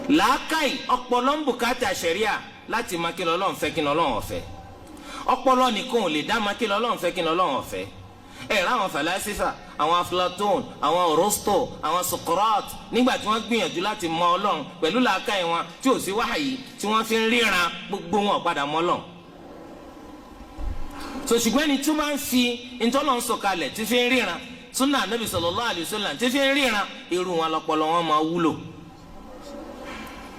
làákàì ọpọlọ ń bùkátà ṣẹ̀ríà láti máa kí l'Ọlọ́run fẹ́ kí l'Ọlọ́run ọ̀fẹ́. ọpọlọ nìkan ò lè dá máa kí l'Ọlọ́run fẹ́ kí l'Ọlọ́run ọ̀fẹ́. ráwọn falasifa àwọn Aflatun àwọn Aristo àwọn Socrates nígbà tí wọ́n gbìyànjú láti mọ Ọlọ́run pẹ̀lú làákàì wọn tí ò sí wáhàyí tí wọ́n fi ń ríran gbogbo wọn padà mọ Ọlọ́run. ṣùgbọ́n ẹni tí wọ́n máa ń fi ntọ́lọ́run sọ̀kalẹ̀ tí fi ń ríran sunna anabi sallallahu alayhi wa sallam tí fi ń ríran irú wọn lọ́pọlọ wọn máa wúlò.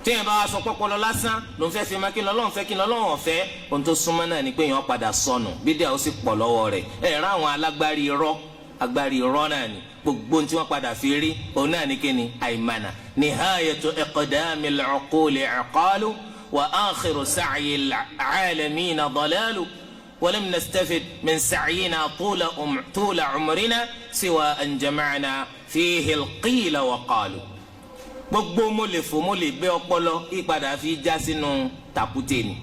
téèyàn bá wa sọ pọpọlọ lásán ló ń fẹ́ fi máa kí l'Ọlọ́run fẹ́ kí l'Ọlọ́run ọ̀fẹ́ ohun tó súnmọ́ náà ni pé èèyàn padà sọnù bídíà ó sì pọ̀ lọ́wọ́ rẹ̀. rán àwọn agbárí irọ́ náà ni gbogbo tí wọ́n padà fi rí òun náà ni kíni àìmánà. nihayatu iqdamil uquli iqalu wa akhiru sa'yil alamina dalalu ولم نستفد من سعينا طول عمرنا سوى أن جمعنا فيه القيل وقالوا. gbogbo mo lè fò mo lè bẹ ọpọlọ ìpadà fi já sínú tàkúté ni.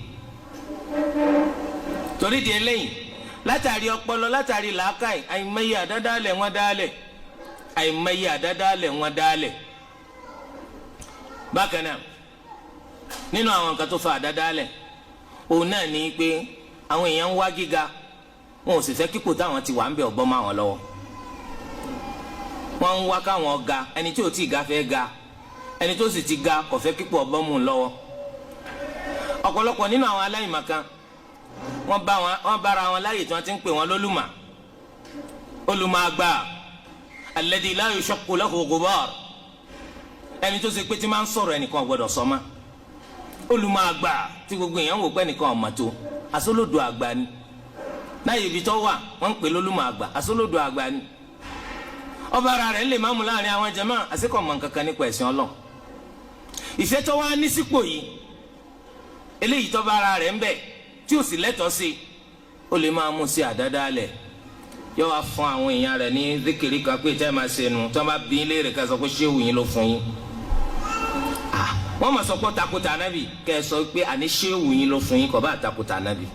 torí di eléyìí látàrí ọpọlọ látàrí làákàyè àìmọye àdádálẹ̀ wọn dálẹ̀ àìmọye àdádálẹ̀ wọn dálẹ̀. bákan náà nínú àwọn nǹkan tó fa àdádálẹ̀ òun náà ní pé àwọn èèyàn ń wá gíga wọn ò sì fẹ́ kíkò táwọn ti wà ń bẹ ọ̀bọ máa wọn lọ́wọ́. wọ́n ń wá káwọn ga ẹni tí ò tí ì ga fẹ́ ga ẹni tó sì ti ga kò fẹ́ kíkò ọ̀bọ mú un lọ́wọ́. ọ̀pọ̀lọpọ̀ nínú àwọn aláìmọ̀kan wọ́n bára wọn láyè tí wọ́n ti ń pè wọ́n lólùmọ̀ olùmọ̀ àgbà alladhi la yushaqqu lahu ghubar ẹni tó ṣe pé tí máa ń sọ̀rọ̀ ẹnìkan ò gbọ́dọ̀ sọ mọ́ olùmọ̀ àgbà tí gbogbo èèyàn wò pé ẹnìkan ò mọ̀ tó asólódò àgbà ni láyé ibi tó wà wọ́n ń pè lólùmọ̀ àgbà asólódò àgbà ni ọba ara rẹ̀ lè má mú láàrin àwọn jàmáà àsìkò mọ̀ nǹkankan nípa ẹ̀sìn Ọlọ́run. ìfẹ́ tó wá ní sípò yìí eléyìí tó bá ara rẹ̀ ń bẹ tí ò sì lẹ́tọ̀ọ́ sí ó lè máa mú sí àdádálẹ̀ yóò wá fún àwọn èèyàn rẹ̀ ní zikiri kan pé tẹ́ ẹ máa ṣe nu tí wọ́n bá bí ilé rẹ̀ ká sọ pé ṣéwù yín ló fún yín. wọ́n máa sọ pé takuta anabi kẹ́ ẹ sọ pé àní ṣéwù yín ló fún yín kọ́ bá takuta anabi.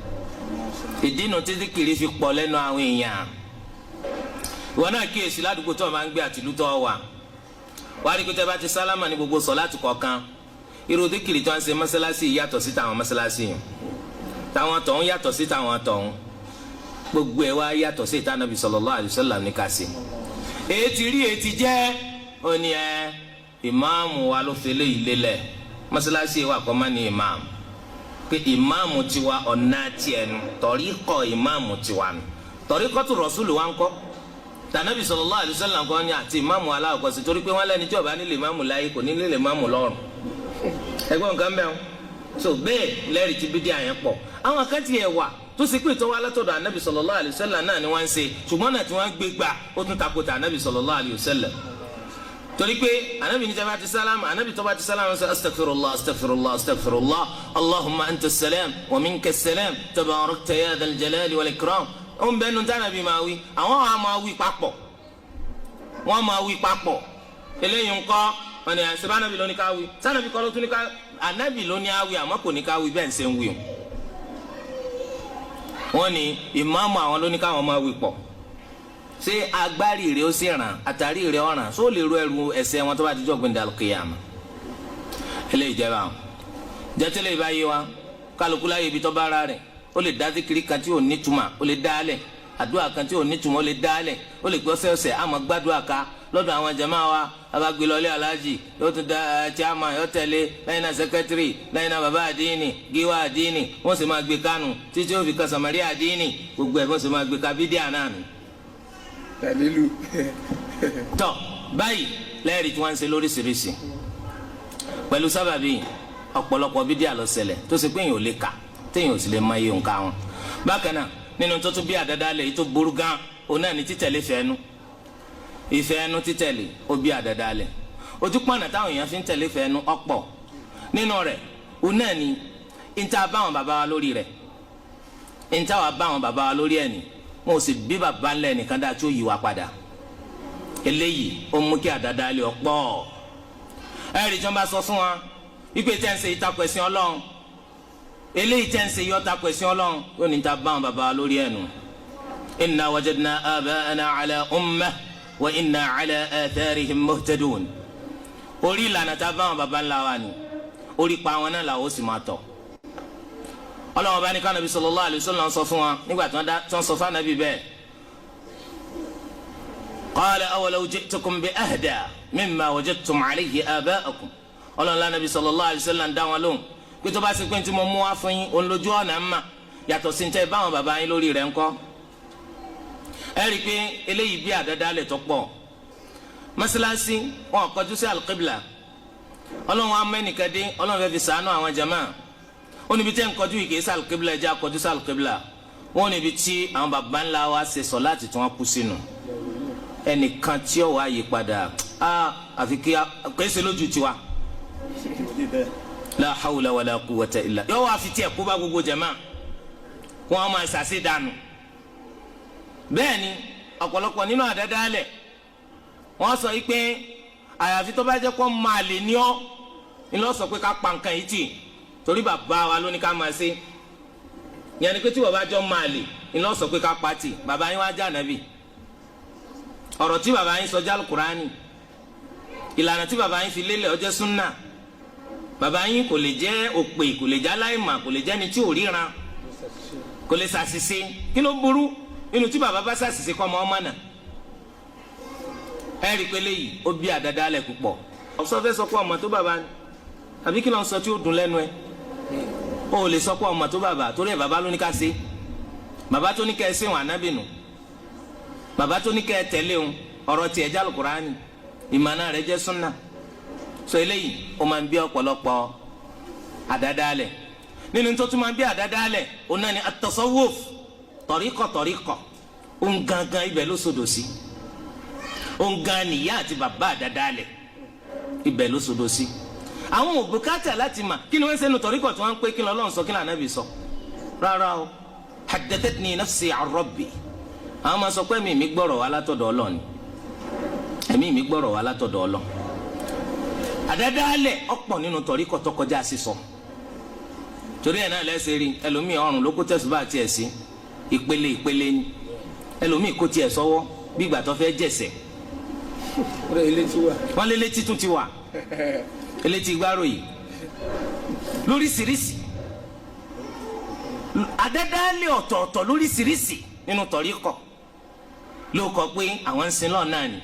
ìdí nu tí zikiri fi pọ̀ lẹ́nu àwọn èèyàn. ìwọ náà kíyèsí ládùúgbò tó o máa ń gbé àtìlú tó o wà. wàá rí pété bá ti sálámà ní gbogbo sọ̀láàtì kọ̀ọ̀kan irú zikiri tó ń ṣe mọ́sálásí yàtọ̀ sí tàwọn mọ́sálásí yìí táwọn tọ̀hún yàtọ̀ sí táwọn tọ̀hún gbogbo ẹ̀ wá yàtọ̀ sí ìta Ànábì sallallahu alaihi wasallam ní kásì. ètí rí ètí jẹ́ ó ní ìmáàmù wa ló fi léyìí lélẹ̀ mọ́sálásí wa kọ́ máa ní ìmáàmù pé ìmáàmù tiwa ọ̀nà tiẹ̀ nu tọ̀ríkọ̀ ìmáàmù tiwa nu tọ̀ríkọ̀tù rọ̀súlù wa ń kọ́ tànàbì sallallahu alaihi wasallam kọ́ ni àti ìmáàmù aláwọ̀ sí torí pé wọ́n lẹ́ni tí ó bá nílé ìmáàmù láyé kò ní nílé ìmáàmù lọ́rùn ẹgbọ́n nǹkan bẹ́ẹ̀ so bẹ́ẹ̀ lẹ́rìí tí bídíà yẹn pọ̀ àwọn kan tiẹ̀ wà tó sì pé ìtọ́wọ́ alátọ̀dọ̀ anabi sallallahu alayhi wa sallam náà ni wọ́n ń ṣe ṣùgbọ́n náà tí wọ́n gbé gbà ó tún takòtà anabi sallallahu alayhi wa sallam torí pé anabi ní jaba ti sálámù anabi tó bá ti sálámù sọ astaghfirullah astaghfirullah astaghfirullah allahumma anta salam wa minka salam tabarakta ya dhal jalali wal ikram ó ń bẹnu tí anabi máa wí àwọn wa máa wí papọ̀ wọ́n máa wí papọ̀ eléyìí ńkọ́ wọn ni àṣìbá anabi ló ní ká wí sanabi kọ́ ló tún ní ká anabi ló ní àwí àmọ́ kò ní ká wí bẹ́ẹ̀ ń ṣe ń wí o wọ́n ní ìmáàmù àwọn ló ní káwọn máa wí pọ̀ ṣé agbárí rẹ̀ ó sì ràn àtàrí rẹ̀ ọ̀ràn só lè ru ẹrù ẹ̀ṣẹ̀ wọn tó bá ti jọ́ gbẹ̀ndà al-qiyama eléyìí jẹba àwọn jẹtẹlẹ ìbáyé wa kálukú láyé ibi tó bá ara rẹ̀ ó lè dá zikiri kan tí ò ní tuma ó lè dá alẹ̀ àdúrà kan tí ò ní tuma ó lè dá alẹ̀ ó lè gbọ́ sẹ́ọ̀sẹ̀ àmọ́ gbàdúrà ká lọ́dọ̀ àwọn jama wa abagbélọ́lé alájì yóò tún da chairman yóò tẹ̀lé lẹ́yìn náà secretary lẹ́yìn náà baba àdínì gíwá àdínì wọ́n sì máa gbé kánú títí ó fi kan samaria àdínì gbogbo ẹ̀ wọ́n sì máa gbé ka bídíà náà nù. dalilu. tọ́ báyìí lẹ́yìn tí wọ́n ń ṣe lóríṣiríṣi pẹ̀lú sábàbí ọ̀pọ̀lọpọ̀ bídíà ló ṣẹlẹ̀ tó ṣe pé èèyàn ò lè kà téèyàn ò sì lè mọ iye nǹka wọn. bákan náà nínú tó tún bí àdádálẹ̀ yìí tó burú gan òun náà ní títẹ̀lé fẹ́ẹ́nu ìfẹ́ ẹnu títẹ̀lé ó bí àdádálẹ̀ ojú pọ̀nà táwọn èèyàn fi ń tẹ̀lé ìfẹ́ ẹnu ọ̀pọ̀ nínú rẹ̀ òun náà ni ìta báwọn bàbá wa lórí rẹ̀ ìta wà báwọn bàbá wa lórí ẹ̀ ni wọn ò sì bí bàbá ńlẹ̀ nìkan dáa tí ó yí wa padà eléyìí ó mú kí àdádálẹ̀ ọ̀pọ̀ ẹ̀rí tí wọ́n bá sọ fún wa wípé tẹ́ ń ṣe ìtakò ẹ̀sìn Ọlọ́run eléyìí tẹ́ ń ṣe yọ takò ẹ̀sìn Ọlọ́run yóò ní ìta báwọn bàbá wa lórí ẹ̀ nu inna wajadna aba'ana ala ummah wa inna ala atharihim muhtadun orí ìlànà tá a bá wọn baba ńlá wa ni orí pa wọn náà làwọn ó sì máa tọ̀ ọlọ́wọ́n bá ní ká nàbí sallallahu alaihi wasallam sọ fún wa nígbà tí wọ́n sọ fún anabi bẹ́ẹ̀ qala awalaw ji'tukum bi ahda mimma wajadtum alayhi aba'akum ọlọ́wọ́n lánàbí sallallahu alaihi wasallam dá wọn lóhùn pé tó bá ṣe pé tí mo mú wá fún yín òun lójú ọ̀nà mà yàtọ̀ sí ní tẹ́ báwọn baba yín lórí rẹ̀ ńkọ́ ẹ rí i pé eléyìí bí àdádálẹ̀ tó pọ̀ mọ́sálásí wọn kọjú sí alqibla ọlọ́run amẹ́nìkadé ọlọ́run fẹ́ fi sàánú àwọn jama ó níbi tẹ́ ń kọjú yìí kìí sí alqibla ẹja kọjú sí alqibla wọn níbi tí àwọn baba ńlá wa ṣe sọ láti tí wọ́n kú sínú ẹnìkan tí ó wá yí padà àfi kí pèsè lójú tiwa la hawla wala quwwata illa yóò wá fi tiẹ̀ kú bá gbogbo jama wọn máa ṣàṣì dànù bẹ́ẹ̀ni ọ̀pọ̀lọpọ̀ nínú àdádálẹ̀ wọ́n sọ yìí pé àyàfi tó bá jẹ́ kó máa lè ní ọ́ ni lọ́ sọ pé ká pa nǹkan yìí tì torí bàbá wa ló ní ká máa ṣe yẹn ni pé tí bàbá jọ máa lè ni lọ́ sọ pé ká pa tì bàbá yín wá já nàbì ọ̀rọ̀ tí bàbá yín sọ já Al-Qur'ani ìlànà tí bàbá yín fi lélẹ̀ ó jẹ́ súnà bàbá yín kò lè jẹ́ òpè kò lè jẹ́ aláìmọ̀ kò lè jẹ́ ni tí ò ríran kò lè ṣàṣìṣe kí ló burú inú tí bàbá bá ṣàṣìṣe kọ́ ọmọ náà ẹ rí i pé léyìí ó bí àdádálẹ̀ púpọ̀ ọ̀sọ́ fẹ́ sọ pé ọmọ tó bàbá ni àbí kí ló ń sọ tí ó dùn lẹ́nu ẹ ó lè sọ pé ọmọ tó bàbá torí ẹ bàbá ló ní ká ṣe bàbá tó ní kẹ́ ẹ ṣe wọn ànábìnú bàbá tó ní kẹ́ ẹ tẹ̀lé wọn ọ̀rọ̀ tiẹ̀ já Al-Qur'ani ìmọ̀nà rẹ̀ jẹ́ súnà sọ eléyìí ó máa ń bí ọ̀pọ̀lọpọ̀ àdádálẹ̀ nínú tó tún máa ń bí àdádálẹ̀ ó náà ní at-tasawwuf tọ̀ríkọ̀ òun gangan ibẹ̀ ló sọdọ̀ sí òun gan nìyá àti bàbá àdádálẹ̀ ibẹ̀ ló sọdọ̀ sí àwọn òbúkátà láti mà kí ni wọ́n ń sẹ́nu tọ̀ríkọ̀ tí wọ́n ń pé kí ni Ọlọ́run sọ kí ni Ànábì sọ rárá o haddathatni nafsi an rabbi àwọn máa sọ pé ẹ̀mí mi gbọ́rọ̀ wá látọ̀dọ̀ Ọlọ́run ẹ̀mí mi gbọ́rọ̀ wá látọ̀dọ̀ Ọlọ́run àdádálẹ̀ ọ̀pọ̀ nínú tọ̀ríkọ̀ tó kọjá sísọ torí ẹ̀ náà lẹ́sẹ̀ rí ẹlòmíì ọrùn ló kó tẹ̀sùbá tiẹ̀ sí ìpele ni ẹlòmíì kó tiẹ̀ sọ́wọ́ bí ìgbà tó fẹ́ jẹ̀sẹ̀ wọ́n lé létí tún ti wà elétí gbárò yìí lóríṣiríṣi àdádálẹ̀ ọ̀tọ̀ọ̀tọ̀ lóríṣiríṣi nínú tọ̀ríkọ̀ ló kọ pé àwọn ń sin lọ́ọ̀ náà ni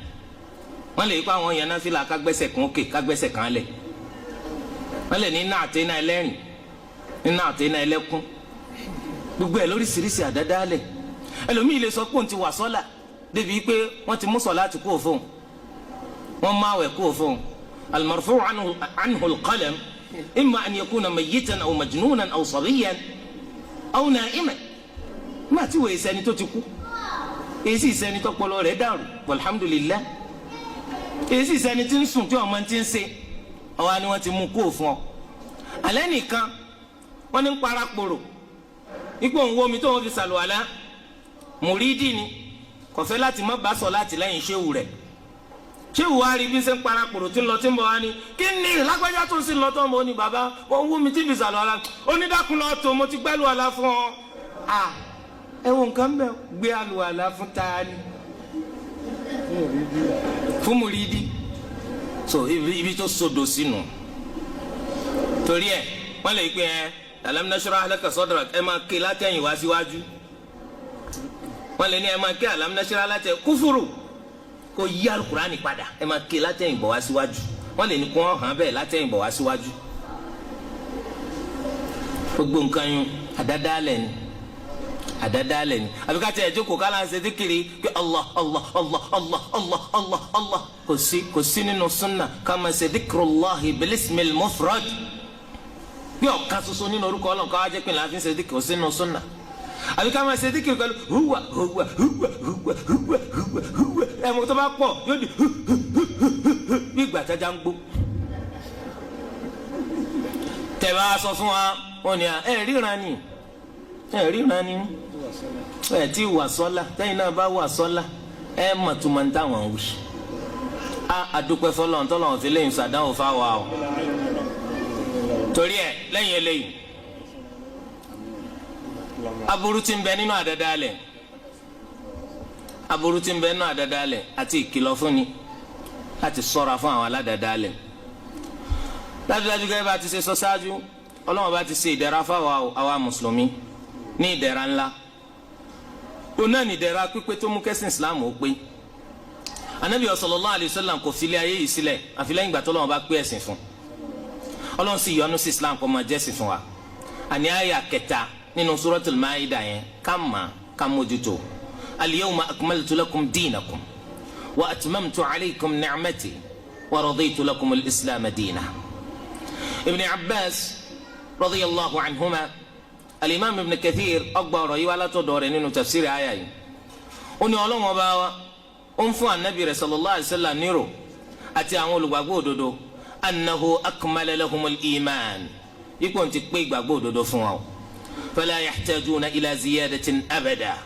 wọ́n lè yí pé àwọn yẹn náà fi là kágbẹ́sẹ̀ kan òkè kágbẹ́sẹ̀ kan lẹ̀ wọ́n lè ní iná àti iná ẹlẹ́rìn iná àti iná ẹlẹ́kún gbogbo ẹ̀ lóríṣiríṣi àdádálẹ̀ ẹlòmíì lè sọ pé òun ti wà sọ́là débi pé wọ́n ti mú sọ̀lá ti kú òfin wọ́n máa wẹ̀ kú òfin al-marfu' anhu al-qalam imma an yakuna mayyitan aw majnunan aw sabiyyan aw na'iman nígbà tí wòye sẹni tó ti kú èyí sì sẹni tó pọlọ rẹ̀ dàrú alhamdulillah èyí sì sẹni tí ń sùn tí ọmọ ti ń ṣe ọwọ́ ni wọ́n ti mú kó fún ọ alẹ́ nìkan wọ́n ní ń parapòrò ipò òun wo mi tó wọ́n fi sàlùwàlá mùrídìí ni kò fẹ́ láti má bá sọ láti lẹ́yìn ṣéwù rẹ̀ ṣéwù wa rí bí ṣe ń parapòrò tí ń lọ tí ń bọ̀ wá ní kí ni lágbájá tó ń sin lọ tó ń bọ̀ ní bàbá wọ́n wú mi tí fi sàlùwàlá onídàkùn lọ tó mo ti gbẹ́ àlùwàlá fún ọ. ẹ wo nǹkan bẹ́ẹ̀ gbé àlùwàlá fún tani fún mùrídìí so ibi tó sodo sínú torí ẹ wọ́n lè pe ẹ alam nashrah laka sadrak ẹ máa ké látẹ̀yìn wá síwájú wọ́n lè ní ẹ máa ké alam nashrah látẹ̀yìn kúfúrú kó yí alukurani padà ẹ máa ké látẹ̀yìn bọ̀ wá síwájú wọ́n lè ní kó hàn bẹ́ẹ̀ látẹ̀yìn bọ̀ wá síwájú gbogbo nǹkan yún àdádálẹ̀ ni àbí ká tẹ̀ ẹ́ jókòó ká láǹṣẹ́ díkìrì pé allah allah allah allah allah allah allah kò sí nínú sunna ká máa ṣe díkìrùllahi bilismil mufrad bí ọ̀kan ṣoṣo nínú orúkọ ọlọ́run ká wá jẹ́ pé láàfin ṣe díkìrì sínú sunna àbí ká máa ṣe díkìrì pẹ̀lú huwa huwa huwa huwa huwa huwa huwa ẹ̀mọ́ tó bá pọ̀ yóò di bí ìgbà tájà ń gbó. tẹ̀ bá sọ fún wa wọn ni ẹ ríran ni ẹ tí wà sọ́lá tẹ́yìn náà bá wà sọ́lá ẹ mọ̀ tó máa ń táwọn wù. adúpẹ́ fọlọ́n tọ́lọ́n fi lẹ́yìn sàdánwò fáwa o torí ẹ lẹ́yìn eléyìí aburú tí ń bẹ nínú àdádálẹ̀ àti ìkìlọ̀ fúnni láti ṣọ́ra fún àwọn aládàádálẹ̀ dájúdájú gẹ́gẹ́ bá ti ṣe sọ ṣáájú Ọlọ́run bá ti ṣe ìdẹ̀ra fáwa àwa mùsùlùmí ní ìdẹ̀ra ńlá òun náà ní ìdẹ̀ra pípé tó mú kẹ́sìn Islam ó pé Ànábì sallallahu alayhi wa sallam kò filẹ̀ ayé yìí sílẹ̀ àfi lẹ́yìn ìgbà tó Ọlọ́run bá pé ẹ̀sìn fún Ọlọ́run sì yọ́nú sí Islam kó máa jẹ́sìn fún wa àní àyà kẹta nínú suratul Maida yẹn ká mójútó al-yawma akmaltu lakum dinakum wa atmamtu alaykum ni'mati wa raditu lakum al-islam diina. Ibn Abbas radiyallahu anhuma al-imam Ibn Kathir ọgbà ọ̀rọ̀ yìí wà látọ̀dọ̀ rẹ̀ nínú tafsiri àyà yìí ó ní Ọlọ́run ọba wa ó ń fún anabi rẹ̀ sallallahu alayhi wa sallam nírò àti àwọn olùgbàgbọ́ òdodo annahu akmala lahumul iman ipò ti pé ìgbàgbọ́ òdodo fún wa o fala yahtajuna ila ziyadatin abada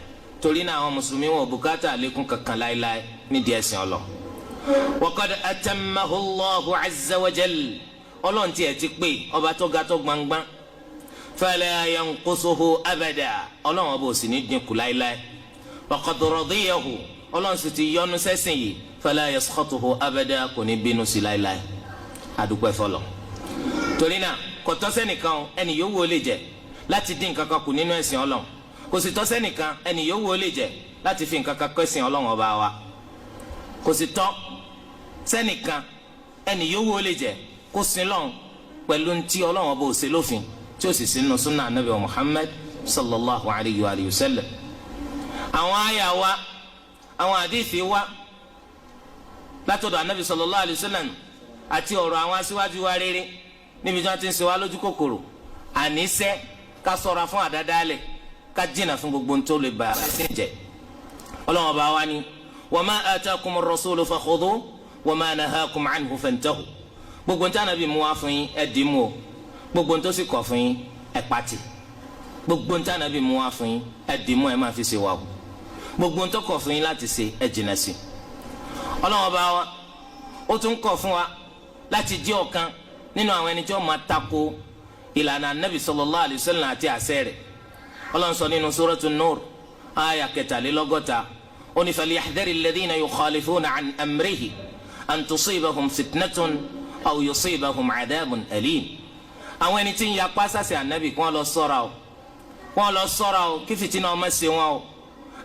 torí náà àwọn mùsùlùmí wọn bùkátà àlékún kankan láéláé nídìí ẹ̀sìn ọlọ. wa qad atammahu Allahu azza wa jal Ọlọ́run tiẹ̀ ti pé ọba tó ga tó gbangban fala yanqusuhu abada Ọlọ́run ọba ò sì ní dínkù láéláé wa qad radiyahu Ọlọ́run sì ti yọ́nú sẹ́sìn yìí fala yaskhatuhu abada kò ní bínú sí láéláé adúpẹ́ fọlọ́ torí náà kò tọ́ sẹ́nìkan ẹni yòówù ó lè jẹ láti dín nǹkan kan kù nínú ẹ̀sìn Ọlọ́run kò sì tọ́ sẹ́nìkan ẹni yòówù ó lè jẹ láti fi nǹkan kan kọ́ ẹ̀sìn Ọlọ́run ọba wa kò sì tọ́ sẹ́nìkan ẹni yòówù ó lè jẹ kó sin lọ́n pẹ̀lú ntí Ọlọ́run ọba ò ṣe lófin tí ó sì sínú sunna anabi Muhammad sallallahu alayhi wa sallam. àwọn àyà wa àwọn àdìsí wa látọ̀dọ̀ anabi sallallahu alayhi wa sallam àti ọ̀rọ̀ àwọn aṣíwájú wa rere níbi tí wọ́n ti ń ṣe wá lójú kòkòrò àníṣe ká ṣọ́ra fún àdádálẹ̀ ká jìnnà fún gbogbo tó lè ba ẹ̀sìn jẹ́. Ọlọ́run ọba wa ni wa ma atakumur rasulu fakhudhu wa ma nahakum anhu fantahu gbogbo ntí Ànábì mú wá fún yín ẹ dì mú o gbogbo ntó sì kọ̀ fún yín ẹ pàtì gbogbo ntí Ànábì mú wá fún yín ẹ dì mú ẹ má fi ṣe wà o gbogbo ntó kọ̀ fún yín láti ṣe ẹ jìnnà sí. Ọlọ́run ọba wa ó tún kọ̀ fún wa láti jẹ́ ọ̀kan nínú àwọn ẹni tí wọ́n máa tako ìlànà anabi sallallahu alayhi wa sallam àti àṣẹ rẹ̀ Ọlọ́run sọ nínú suratu nur aya 63 ó ní falyahdhari alladhina yukhalifuna an amrihi an tusibahum fitnatun aw yusibahum adhabun alim. àwọn ẹni tí ń yapa sàṣẹ anabi kí wọ́n lọ ṣọ́ra o kí fìtínà ọmọ ṣe wọn o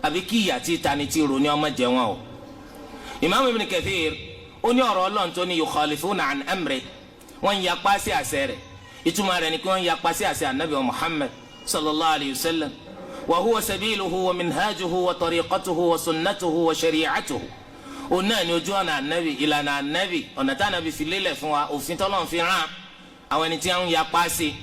àbí kí ìyà tí tani tí ro ní ọmọ jẹ wọn o. Imam Ibn Kathir ó ní ọ̀rọ̀ Ọlọ́run tó ní yukhalifuna an amrihi wọ́n yapa sí àṣẹ rẹ̀ ìtumọ̀ rẹ̀ ni kí wọ́n yapa sí àṣẹ anabi Muhammad sallallahu alayhi wa sallam wa huwa sabiluhu wa minhajuhu wa tariqatuhu wa sunnatuhu wa shari'atuhu òun náà ni ojú ọ̀nà anabi ìlànà anabi ọ̀nà tá anabi fi lélẹ̀ fún wa òfin tọ́lọ́run fi rán àwọn ẹni tí wọ́n yapa sí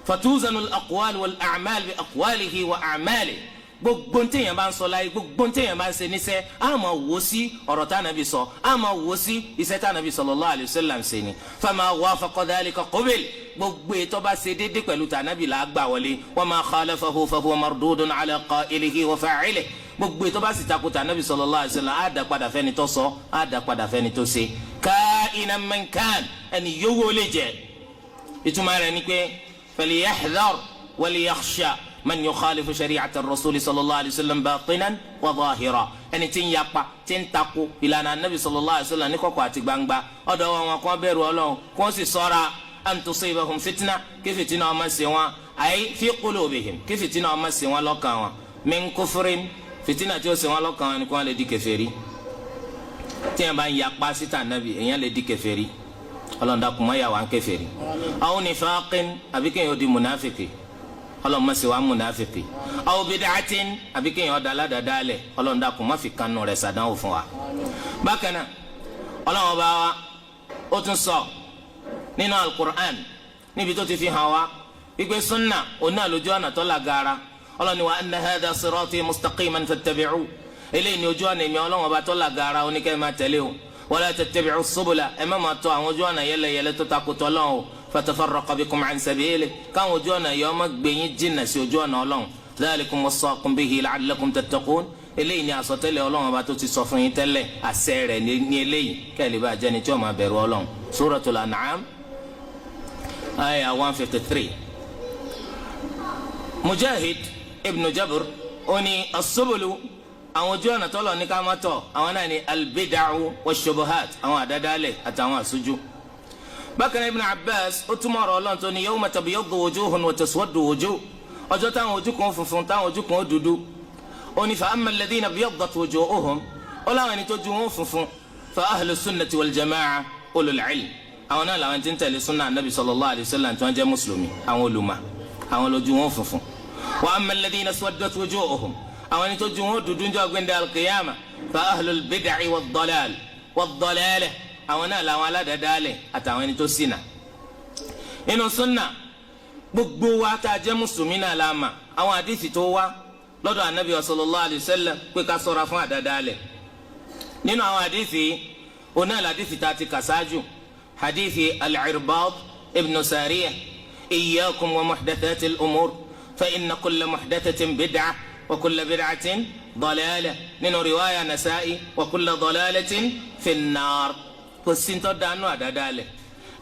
fatuzanu al-aqwal wal-a'mal bi aqwalihi wa a'malihi gbogbo ntẹ̀yàn bá ń sọ láyé gbogbo ntẹ̀yàn bá ń ṣe níṣẹ́ á máa wò sí ọ̀rọ̀ tá nàbí sọ á máa wò sí iṣẹ́ tá nàbí sallallahu alayhi wa sallam ṣe ni fama wafaqa dhalika qubil gbogbo ètò bá ṣe déédé pẹ̀lú tá nàbí là á gbà wọlé wa ma khalafahu fahuwa mardudun ala qa'ilihi wa fa'ilihi gbogbo ètò bá sì takò tá nàbí sallallahu alayhi wa sallam á dá padà fẹ́ni tó sọ á dá padà fẹ́ni tó ṣe ka'inan man kan ẹni yówó lè jẹ ìtumọ̀ rẹ̀ ni pé falyahdhar wa liyakhsha من يخالف شريعة الرسول صلى الله عليه وسلم باطنا وظاهرا ẹni tí ń yapa tí ń tako ìlànà anabi sallallahu alayhi wa sallam ní kọ̀kọ̀ àti gbangba ọ̀dọ̀ wọn kò bẹ̀rù Ọlọ́run kò sì ṣọ́ra an tusibahum fitna kí fìtínà ó má ṣe wọn ay fi qulubihim kí fìtínà ó má ṣe wọn lọ́kàn wọn min kufrin fìtínà tí ó ṣe wọn lọ́kàn wọn ni kí wọn lè di kèfèrí tí wọn bá ń yapa síta anabi èèyàn lè di kèfèrí Ọlọ́run dákun má yà wá ń kèfèrí aw nifaqin àbí kéèyàn ó di munafiki Ọlọ́run má ṣe wá múnafìkì aw bid'atin àbí kéèyàn ọ̀dà aládàádáalẹ̀ Ọlọ́run dákun má fi kanu rẹ̀ sàdánwò fún wa. bákan náà Ọlọ́run bá wa ó tún sọ nínú alukur'an níbi tó ti fi hàn wá wípé sunna òun náà lójú ọ̀nà tó lágara Ọlọ́run ní wa anna hadha sirati mustaqiman fattabi'u eléyìí ní ojú ọ̀nà èmi Ọlọ́run bá tó lágara oníkẹ́ máa tẹ̀lé o wala tattabi'u subula ẹ má máa tọ̀ àwọn ojú ọ̀nà yẹlẹyẹlẹ tó takùtọ̀ Ọlọ́run فتفرق بكم عن سبيله كان وجونا يوم بين جنة وجونا الله ذلكم وصاكم به لعلكم تتقون إليني أصوتي الله ما باتوتي صفين تلي أسير نيلي كالبا جاني توما بيرو الله سورة الأنعام آية 153 مجاهد ابن جبر أني السبل أو جونا طلع نكامتو أو أنني البدع والشبهات أو أدادالي أتاوا سجو bákan ibn abbas ó túmọ̀ ọ̀rọ̀ ọlọ́run tó ní yawma tabyaddu wujuhun wa taswaddu wujuh ọjọ́ táwọn ojú kan funfun táwọn ojú kan dúdú ó ní fa amma alladhina byaddat wujuhuhum ó láwọn ẹni tó ju wọn funfun fa ahlu sunnati wal jama'a ulul ilm àwọn náà làwọn tí ń tẹ̀lé sunna anabi sallallahu alayhi wa sallam tí wọ́n jẹ́ mùsùlùmí àwọn olùmọ̀ àwọn lójú wọn funfun wa amma alladhina aswaddat wujuhuhum àwọn ẹni tó ju wọn dúdú jọ gbẹ̀ndẹ̀ alqiyama fa ahlul bid'i wad-dalalah àwọn náà làwọn aládàádáalẹ̀ àtàwọn ẹni tó ṣìnà inú sunna gbogbo wa tá a jẹ́ mùsùlùmí náà la mà àwọn àdìsí tó wá lọ́dọ̀ anabi sallallahu alayhi wa sallam pé ká ṣọ́ra fún àdáadáalẹ̀ nínú àwọn àdìsí oná àdìsí tá a ti kà sáájú àdìsí al-Irbad ibn Sariyah iyyakum wa muhdathati al-umur fa inna kulla muhdathatin bid'ah wa kulla bid'atin dalalah nínú riwaya Nasa'i wa kulla dalalatin fi an-nar kò sí ntọ́ dánú àdádálẹ̀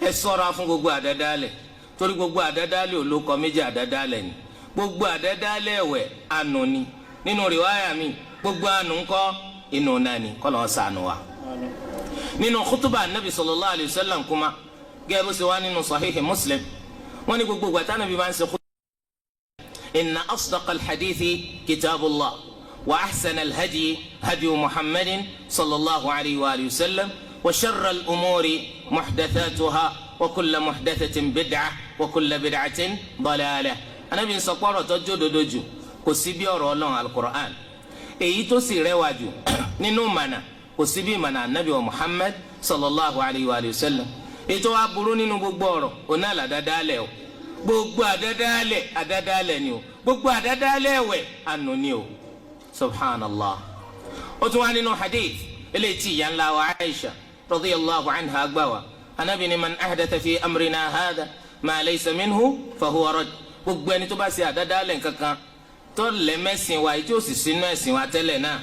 ẹ ṣọ́ra fún gbogbo àdádálẹ̀ torí gbogbo àdádálẹ̀ olókọ méjì àdádálẹ̀ ni gbogbo àdádálẹ̀ ẹ̀wẹ̀ ànú ni nínú rìwáyà mi gbogbo ànú ńkọ́ inú náà ni kọ́ lọ́ọ́ sànù wa. nínú kútùbà nabi sallallahu alayhi wa sallam kuma gẹ́gẹ́ bó ṣe wá nínú sahihi Muslim wọ́n ní gbogbo gbàtà nàbí máa ń ṣe kútùbà. inna asdaqal hadithi kitabullah wa ahsanal hadi hadiyu muhammadin sallallahu alayhi wa sallam. وشر الأمور محدثاتها وكل محدثة بدعة وكل بدعة ضلالة أنا بن سقارة تجددجو كسبي أرولون القرآن èyí tó sì rẹwà jù nínú mana kò sí bí mana anabi wa Muhammad sallallahu alayhi wa sallam ètò aburú nínú gbogbo ọ̀rọ̀ ọ̀nà àdádálẹ̀ o gbogbo àdádálẹ̀ ni o gbogbo àdádálẹ̀ ẹ̀wẹ̀ ànú ni o subhanallah ó tún wá nínú hadith eléyìí tí ìyá ńlá wa Aisha radiyallahu anha agbawa anabi ni man ahdatha fi amrina hadha ma laysa minhu fahuwa rad gbogbo ẹni tó bá ṣe àdádálẹ̀ kankan tó lẹ̀ mẹ́sìn wa tí ó sì sínú ẹ̀sìn wa tẹ́lẹ̀ náà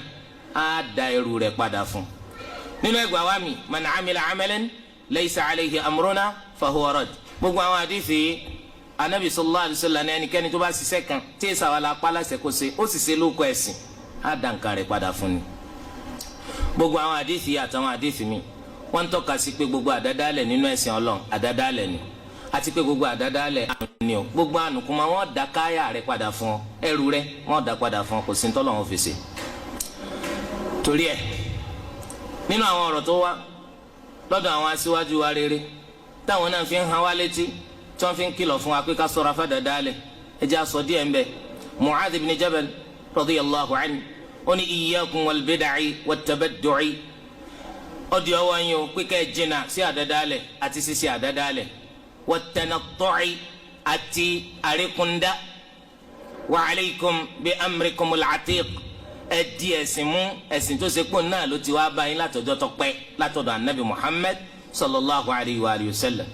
á da ẹrù rẹ̀ padà fún nínú ẹgbàá wa mi man amila amalan laysa alayhi amruna fahuwa rad gbogbo àwọn àdìsí anabi sallallahu alayhi wa sallam ní ẹnikẹ́ni tó bá ṣiṣẹ́ kan tí èsà wà lápá láṣẹ kó ṣe ó sì ṣe lóko ẹ̀sìn á da nǹkan rẹ̀ padà fún ni gbogbo àwọn àdìsí àtàwọn àdìsí mi wọ́n ń tọ́ka sí pé gbogbo àdádálẹ̀ nínú ẹ̀sìn Ọlọ́run àdádálẹ̀ ni àti pé gbogbo àdádálẹ̀ àánú ni o gbogbo àánú kúmọ wọ́n dá káyà rẹ̀ padà fún ọ ẹrù rẹ̀ wọ́n dá padà fún ọ kò sí ntọ́lọ́run fi ṣe. torí ẹ̀ nínú àwọn ọ̀rọ̀ tó wá lọ́dọ̀ àwọn aṣíwájú wa rere táwọn náà fi ń han wá létí tí wọ́n fi ń kìlọ̀ fún wa pé ká ṣọ́ra fàdádálẹ̀ ẹ jẹ́ aṣọ díẹ̀ ń bẹ Mu'adh ibn Jabal radiyallahu anhu ó ní iyyakum wal bid'i wat tabaddu'i ọdí ọwọ́ yín o pé ká ẹ jìnnà sí àdádálẹ̀ àti ṣíṣe àdádálẹ̀ wat tanattu'i àti àríkúndá wa alaykum bi amrikumul atiq ẹ di ẹ̀sìn mú ẹ̀sìn tó ṣe pọ̀ náà ló ti wá báyìí látọjọ́ tó pẹ́ látọ̀dọ̀ anabi muhammad sallallahu alayhi wa sallam.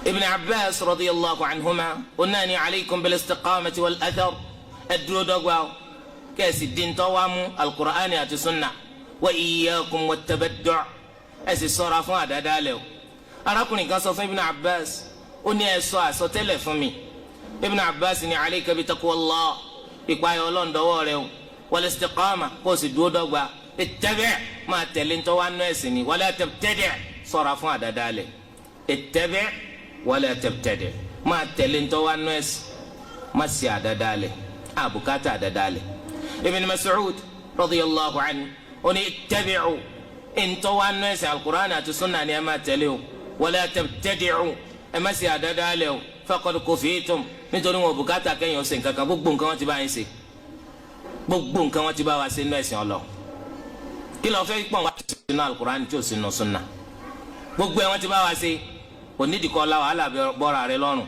ibn abbas radiyallahu anhuma onani alaykum bil istiqamati wal athar ẹ dúró dọ́gba kẹ́sì dìntọ́ wa mú alqur'ani àti sunna wa iyyakum wat tabaddu' ẹ sì ṣọ́ra fún àdádálẹ̀ o. arákùnrin kan sọ fún ibn abbas ó ní ẹ sọ àsọtẹ́lẹ̀ fún mi. ibn abbas ní alayka bi taqwallah ìpayọ ọlọ́ndọ́wọ́ rẹ o wal istiqama kó o sì dúró dọ́gba ittabi' máa tẹ̀lé ntọ́ wa nù ẹ̀sìn ni wala tabtadi' ṣọ́ra fún àdádálẹ̀ ittabi' wala tabtadi' máa tẹ̀lé ntọ́ wa nù ẹ̀sìn má sì àdádálẹ̀ àbùkátà àdádálẹ̀. ibn mas'ud radiyallahu anhu ó ní ittabi'u ntọ́ wa nù ẹ̀sìn al-Qur'an àti sunna ni ẹ máa tẹ̀lé o wala tabtadi'u ẹ má sì àdádálẹ̀ o faqad kufitum nítorí wọn bùkátà kẹ́yìn ọ̀sẹ̀ nǹkan kan gbogbo nǹkan wọn ti bá yín ṣe gbogbo nǹkan wọn ti bá wa ṣe nínú ẹ̀sìn ọlọ kí ló fẹ́ pọ̀ wá sínú alukur'an tí ò sínú sunna gbogbo ẹ̀ wọn ti bá wa ṣe onídìkọ́ la wàhálà bọ́ra rẹ lọ́rùn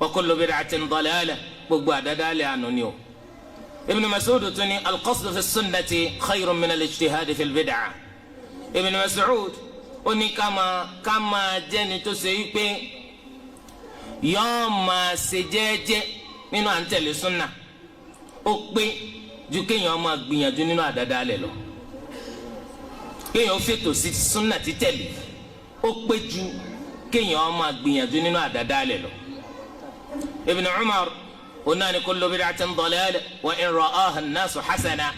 wa kullu bid'atin dalalah gbogbo àdádálẹ̀ àná ni o. Ibn Mas'ud tún ní al-qasdu fi sunnati khayrun min al-ijtihadi fi al-bid'ah. Ibn Mas'ud ó ní ká máa jẹ́ni tó ṣe wípé yọọ máa ṣe jẹ́jẹ́ nínú à ń tẹ̀lé súnà ó pé ju kéèyàn máa gbìyànjú nínú àdádálẹ̀ lọ kéèyàn fètò sí súnà títẹ̀lé ó pé ju kéèyàn máa gbìyànjú nínú àdádálẹ̀ lọ. Ibn Umar onáni kullu bid'atin dalalah wa in ra'aha an-nasu hasana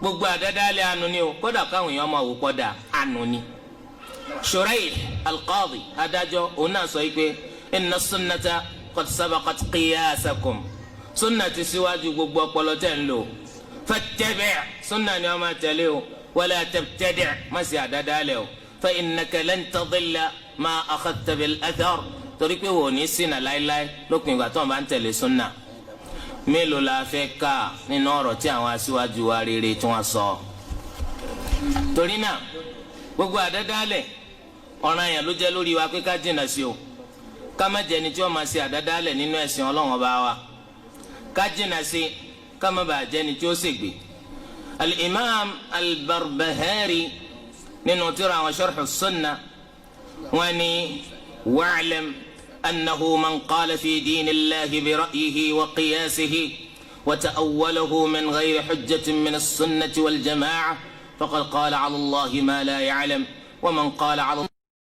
gbogbo àdádálẹ̀ ànú ni o kódà káwọn èèyàn máa wò kódà ànú ni. Shuraih al-Qadi adájọ́ oná sọ yìí pé inna sunnata qad sabaqat qiyasakum sunnati síwájú gbogbo ọpọlọ tẹ̀ ń lò fattabi' sunna ni wọ́n máa tẹ̀lé o wala tabtadi' má sì àdádálẹ̀ o fa innaka lan tadilla ma akhadta bil athar torí pé wò ní ṣìnà láéláé lópin ìgbà tó ń bá ń tẹ̀lé sunna. mélòó la fẹ́ ká nínú ọ̀rọ̀ tí àwọn aṣíwájú wa rere tí wọ́n sọ. torí náà gbogbo àdádálẹ̀ ọ̀ràn yẹn ló jẹ́ lórí wa pé ká jìnnà sí o ká má jẹni tí wọ́n máa ṣe àdádálẹ̀ nínú ẹ̀sìn Ọlọ́run Ọba wa ká jìnnà sí ká má bàa jẹni tí ó ṣègbè. al-imam al-Barbahari nínú tírà àwọn sharh as-sunnah wọ́n ní wa'lam annahu man qala fi dinillahi bi ra'yihi wa qiyasihi wa ta'awwalahu min ghayri hujjatin min as-sunnati wal jama'ah faqad qala 'ala Allahi ma la ya'lam wa man qala 'ala